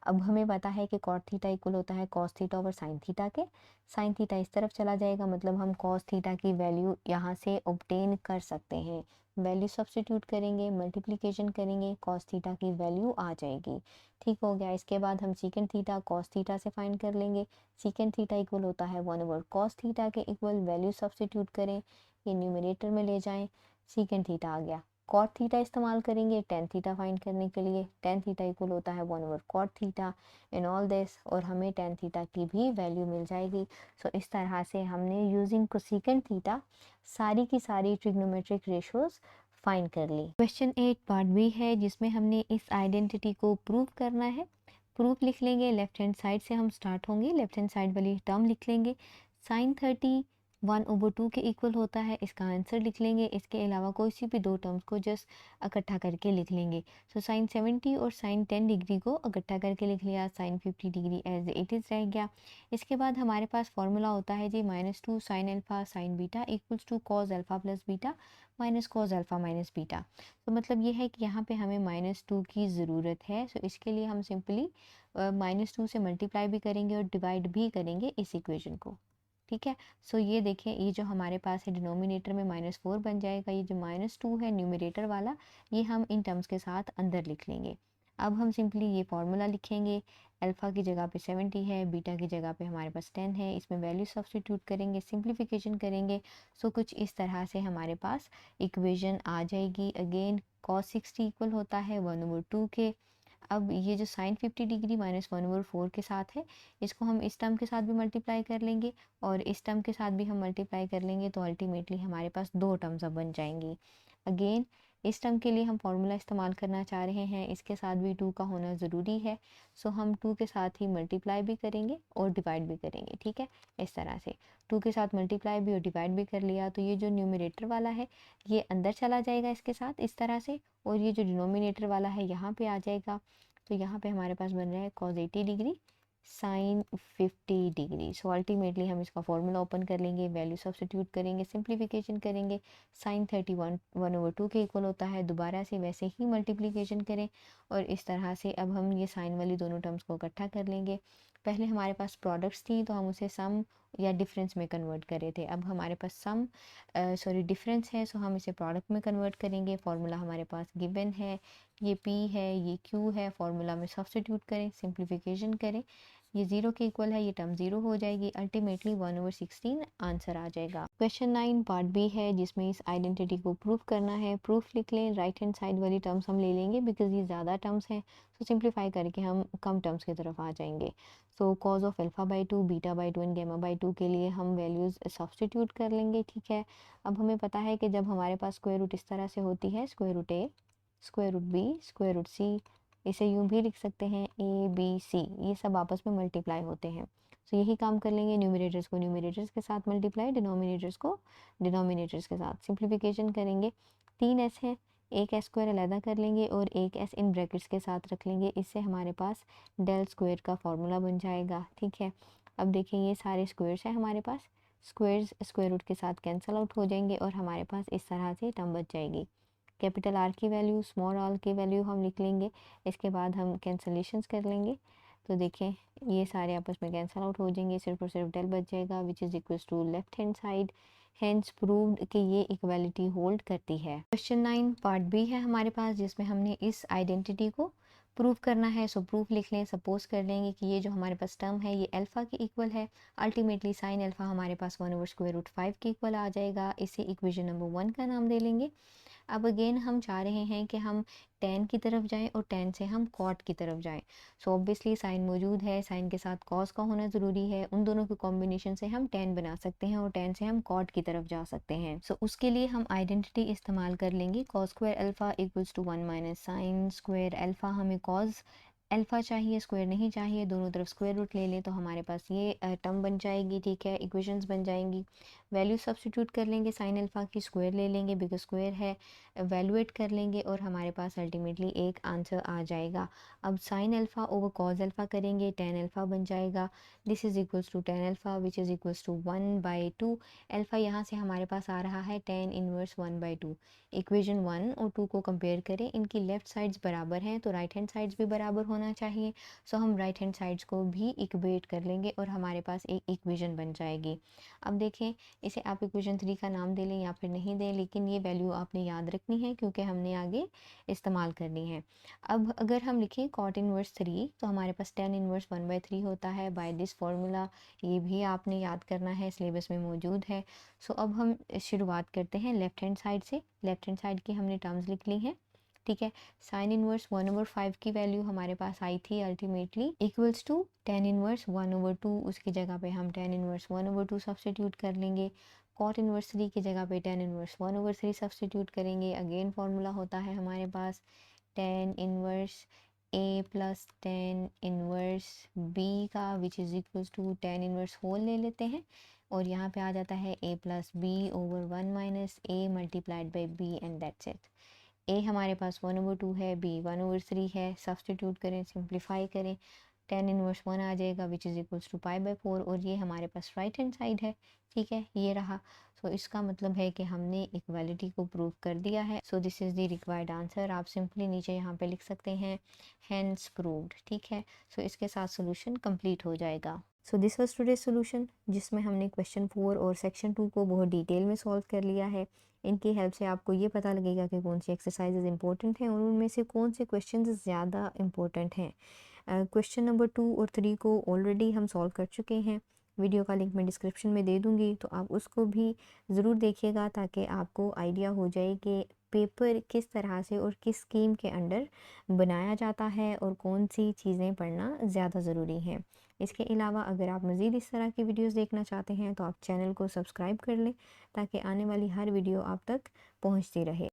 अब हमें पता है कि कॉट थीटा इक्वल होता है cos theta over sine theta के। साइन थीटा इस तरफ चला जाएगा, मतलब हम कॉस थीटा की वैल्यू यहाँ से ऑब्टेन कर सकते हैं। वैल्यू सब्स्टिट्यूट करेंगे, मल्टीप्लिकेशन करेंगे, कॉस थीटा की वैल्यू आ जाएगी। ठीक हो गया। इसके बाद हम सीकेंट थीटा कॉस थीटा से फाइंड कर लेंगे। सीकेंट थीटा इक्वल होता है 1 ओवर कॉस थीटा के, इक्वल वैल्यू सब्स्टिट्यूट करें, ये न्यूमरेटर में ले जाएं, सीकेंट थीटा आ गया। कॉट थीटा इस्तेमाल करेंगे टेन थीटा फाइंड करने के लिए। टेन थीटा इक्वल होता है 1 over cot theta in all this, और हमें टेन थीटा की भी वैल्यू मिल जाएगी। सो इस तरह से हमने यूजिंग कोसेकेंट थीटा सारी की सारी ट्रिग्नोमेट्रिक रेशियोज फाइंड कर ली। क्वेश्चन 8 पार्ट बी है, जिसमें हमने इस आइडेंटिटी को प्रूव करना है। प्रूफ लिख लेंगे, लेफ्ट हैंड साइड से हम स्टार्ट होंगे, लेफ्ट हैंड साइड वाली टर्म लिख लेंगे। साइन 30 1/2 के इक्वल होता है, इसका आंसर लिख लेंगे। इसके अलावा कोई सी भी दो टर्म्स को जस्ट इकट्ठा करके लिख लेंगे। सो साइन 70 और साइन 10 डिग्री को इकट्ठा करके लिख लिया, sine 50 degree as it is रह गया। इसके बाद हमारे पास फॉर्मूला होता है जी -2 sine alpha sine beta equals to cos alpha plus beta minus cos alpha minus beta. तो मतलब ये है कि यहाँ पे हमें -2 की ज़रूरत है। सो इसके लिए हम सिंपली -2 से मल्टीप्लाई भी करेंगे और डिवाइड भी करेंगे इस इक्वेशन को, ठीक है। सो ये देखें, ये जो हमारे पास है डिनोमिनेटर में -4 बन जाएगा, ये जो -2 है न्यूमरेटर वाला, ये हम इन टर्म्स के साथ अंदर लिख लेंगे। अब हम सिंपली ये फार्मूला लिखेंगे, अल्फ़ा की जगह पे 70 है, बीटा की जगह पे हमारे पास 10 है, इसमें वैल्यू सब्स्टिट्यूट करेंगे, सिंप्लीफिकेशन करेंगे। सो कुछ इस तरह से हमारे पास इक्वेशन आ जाएगी। अगेन cos 60 इक्वल होता है 1/2 के। अब ये जो साइन 50 डिग्री -1/4 के साथ है, इसको हम इस टर्म के साथ भी मल्टीप्लाई कर लेंगे और इस टर्म के साथ भी हम मल्टीप्लाई कर लेंगे, तो अल्टीमेटली हमारे पास दो टर्म्स अब बन जाएंगी। अगेन इस टर्म के लिए हम फार्मूला इस्तेमाल करना चाह रहे हैं, इसके साथ भी 2 का होना ज़रूरी है। सो हम 2 के साथ ही मल्टीप्लाई भी करेंगे और डिवाइड भी करेंगे, ठीक है। इस तरह से 2 के साथ मल्टीप्लाई भी और डिवाइड भी कर लिया, तो ये जो न्यूमरेटर वाला है ये अंदर चला जाएगा इसके साथ इस तरह से, और ये जो डिनोमिनेटर वाला है यहाँ पे आ जाएगा। तो यहाँ पे हमारे पास बन रहा है cos 80 degree sine 50 degree. So ultimately हम इसका फॉर्मूला ओपन कर लेंगे, वैल्यू सब्स्टिट्यूट करेंगे, सिंप्लीफिकेशन करेंगे। साइन 31 1/2 के इक्वल होता है, दोबारा से वैसे ही मल्टीप्लिकेशन करें और इस तरह से अब हम ये साइन वाली दोनों टर्म्स को इकट्ठा कर लेंगे। पहले हमारे पास प्रोडक्ट्स थी तो हम उसे सम या डिफरेंस में कन्वर्ट करे थे, अब हमारे पास सम डिफरेंस है, सो हम इसे प्रोडक्ट में कन्वर्ट करेंगे। फार्मूला हमारे पास गिवन है, ये P है, ये Q है, फार्मूला में सब्स्टिट्यूट करें, सिंप्लीफिकेशन करें, ये 0 के इक्वल है, ये टर्म 0 हो जाएगी, अल्टीमेटली 1/16 आंसर आ जाएगा। क्वेश्चन 9 पार्ट बी है, जिसमें इस आइडेंटिटी को प्रूफ करना है। प्रूफ लिख लें, राइट हैंड साइड वाली टर्म्स हम ले लेंगे बिकॉज ये ज़्यादा टर्म्स हैं, तो सिंप्लीफाई करके हम कम टर्म्स की तरफ आ जाएंगे। सो कॉज ऑफ अल्फ़ा/2 बीटा/2 एंड गामा/2 के लिए हम वैल्यूज़ सब्स्टिट्यूट कर लेंगे, ठीक है। अब हमें पता है कि जब हमारे पास स्क्वायर रूट इस तरह से होती है, square root A square root B square root C, इसे यूं भी लिख सकते हैं ABC, ये सब आपस में मल्टीप्लाई होते हैं। सो यही काम कर लेंगे, न्यूमरेटर्स को न्यूमरेटर्स के साथ मल्टीप्लाई, डिनोमिनेटर्स को डिनोमिनेटर्स के साथ। सिंप्लीफिकेशन करेंगे, 3s है, एक s स्क्वायर अलहदा कर लेंगे और एक s इन ब्रैकेट्स के साथ रख लेंगे, इससे हमारे पास डेल स्क्वायर का फॉर्मूला बन जाएगा, ठीक है। अब देखिए ये सारे स्क्वायर्स हैं हमारे पास, स्क्वायर्स स्क्वायर रूट के साथ कैंसिल आउट हो जाएंगे और हमारे पास इस तरह से टर्म बच जाएगी। कैपिटल आर की वैल्यू स्मॉल आर की वैल्यू हम लिख लेंगे, इसके बाद हम कैंसलेशंस कर लेंगे। तो देखें ये सारे आपस में कैंसिल आउट हो जाएंगे, सिर्फ और सिर्फ डेल बच जाएगा which is equals to left hand side. Hence proved कि ये इक्वालिटी होल्ड करती है। क्वेश्चन 9 पार्ट बी है हमारे पास, जिसमें हमने इस आइडेंटिटी को प्रूफ करना है सो प्रूफ लिख लें। सपोज कर लेंगे कि ये जो हमारे पास टर्म है ये अल्फ़ा के इक्वल है। अल्टीमेटली साइन अल्फ़ा हमारे पास 1/√5 के इक्वल आ जाएगा। इसे इक्वेशन नंबर 1 का नाम दे लेंगे। अब अगेन हम चाह रहे हैं कि हम tan की तरफ जाएं और tan से हम cot की तरफ जाएं। सो ऑब्वियसली साइन मौजूद है, साइन के साथ cos का होना ज़रूरी है। उन दोनों के कॉम्बिनेशन से हम tan बना सकते हैं और tan से हम cot की तरफ जा सकते हैं। सो उसके लिए हम आइडेंटिटी इस्तेमाल कर लेंगे। cos square alpha equals to 1 minus sine square alpha. हमें cos अल्फ़ा चाहिए, स्क्वायर नहीं चाहिए। दोनों तरफ स्क्वायर रूट ले लें तो हमारे पास ये टर्म बन जाएगी, ठीक है, इक्वेशंस बन जाएंगी। वैल्यू सब्स्टिट्यूट कर लेंगे, साइन अल्फ़ा की स्क्वायर ले लेंगे बिकॉज स्क्वायर है, वैल्यूएट कर लेंगे और हमारे पास अल्टीमेटली एक आंसर आ जाएगा। अब sine alpha over cos alpha करेंगे, tan अल्फ़ा बन जाएगा। This is equals to tan alpha which is equals to 1/2। Alpha यहाँ से हमारे पास आ रहा है tan इनवर्स 1/2। इक्वेशन 1 और 2 को कंपेयर करें, इनकी लेफ़्ट साइड्स बराबर हैं तो राइट हैंड साइड्स भी बराबर होना चाहिए। सो हम राइट हैंड साइड्स को भी इक्वेट कर लेंगे और हमारे पास एक इक्वेशन बन जाएगी। अब देखें, इसे आप इक्वेशन 3 का नाम दे लें या फिर नहीं दें, लेकिन ये वैल्यू आपने याद रखनी है क्योंकि हमने आगे इस्तेमाल करनी है। अब अगर हम लिखें cot इनवर्स 3 तो हमारे पास tan इनवर्स 1/3 होता है बाय दिस फार्मूला। ये भी आपने याद करना है, सिलेबस में मौजूद है। सो अब हम शुरुआत करते हैं लेफ्ट हैंड साइड से। लेफ्ट हैंड साइड की हमने टर्म्स लिख ली हैं, ठीक है। साइन इनवर्स 1/5 की वैल्यू हमारे पास आई थी ultimately equals to tan inverse 1/2। उसकी जगह पे हम tan इनवर्स 1/2 सब्स्टिट्यूट कर लेंगे। cot इनवर्स 3 की जगह पे tan इनवर्स 1/3 सब्स्टिट्यूट करेंगे। अगेन फार्मूला होता है हमारे पास tan inverse a plus tan inverse b का which is equals to tan inverse whole ले लेते हैं और यहाँ पे आ जाता है a plus B over 1 minus a multiplied by b and that's it. a हमारे पास 1/2 है, b 1/3 है। सब्स्टिट्यूट करें, सिंप्लीफाई करें, tan इनवर्स 1 आ जाएगा विच इज़ इक्वल्स टू π/4 और ये हमारे पास राइट हैंड साइड है, ठीक है, ये रहा। सो इसका मतलब है कि हमने इक्वालिटी को प्रूव कर दिया है। सो this is the required answer. आप सिंपली नीचे यहाँ पे लिख सकते हैं हैंस प्रूव्ड, ठीक है। सो इसके साथ सोल्यूशन कंप्लीट हो जाएगा। So this was today solution, जिसमें हमने क्वेश्चन 4 और सेक्शन 2 को बहुत डिटेल में सॉल्व कर लिया है। इनकी हेल्प से आपको ये पता लगेगा कि कौन सी एक्सरसाइजेज इंपॉर्टेंट हैं और उनमें से कौन से क्वेश्चन ज़्यादा इंपॉर्टेंट हैं। क्वेश्चन नंबर 2 और 3 को ऑलरेडी हम सॉल्व कर चुके हैं। वीडियो का लिंक मैं डिस्क्रिप्शन में दे दूँगी, तो आप उसको भी ज़रूर देखिएगा ताकि आपको आइडिया हो जाए कि पेपर किस तरह से और किस स्कीम के अंडर बनाया जाता है और कौन सी चीज़ें पढ़ना ज़्यादा ज़रूरी है। इसके अलावा अगर आप मज़ीद इस तरह की वीडियोस देखना चाहते हैं तो आप चैनल को सब्सक्राइब कर लें ताकि आने वाली हर वीडियो आप तक पहुंचती रहे।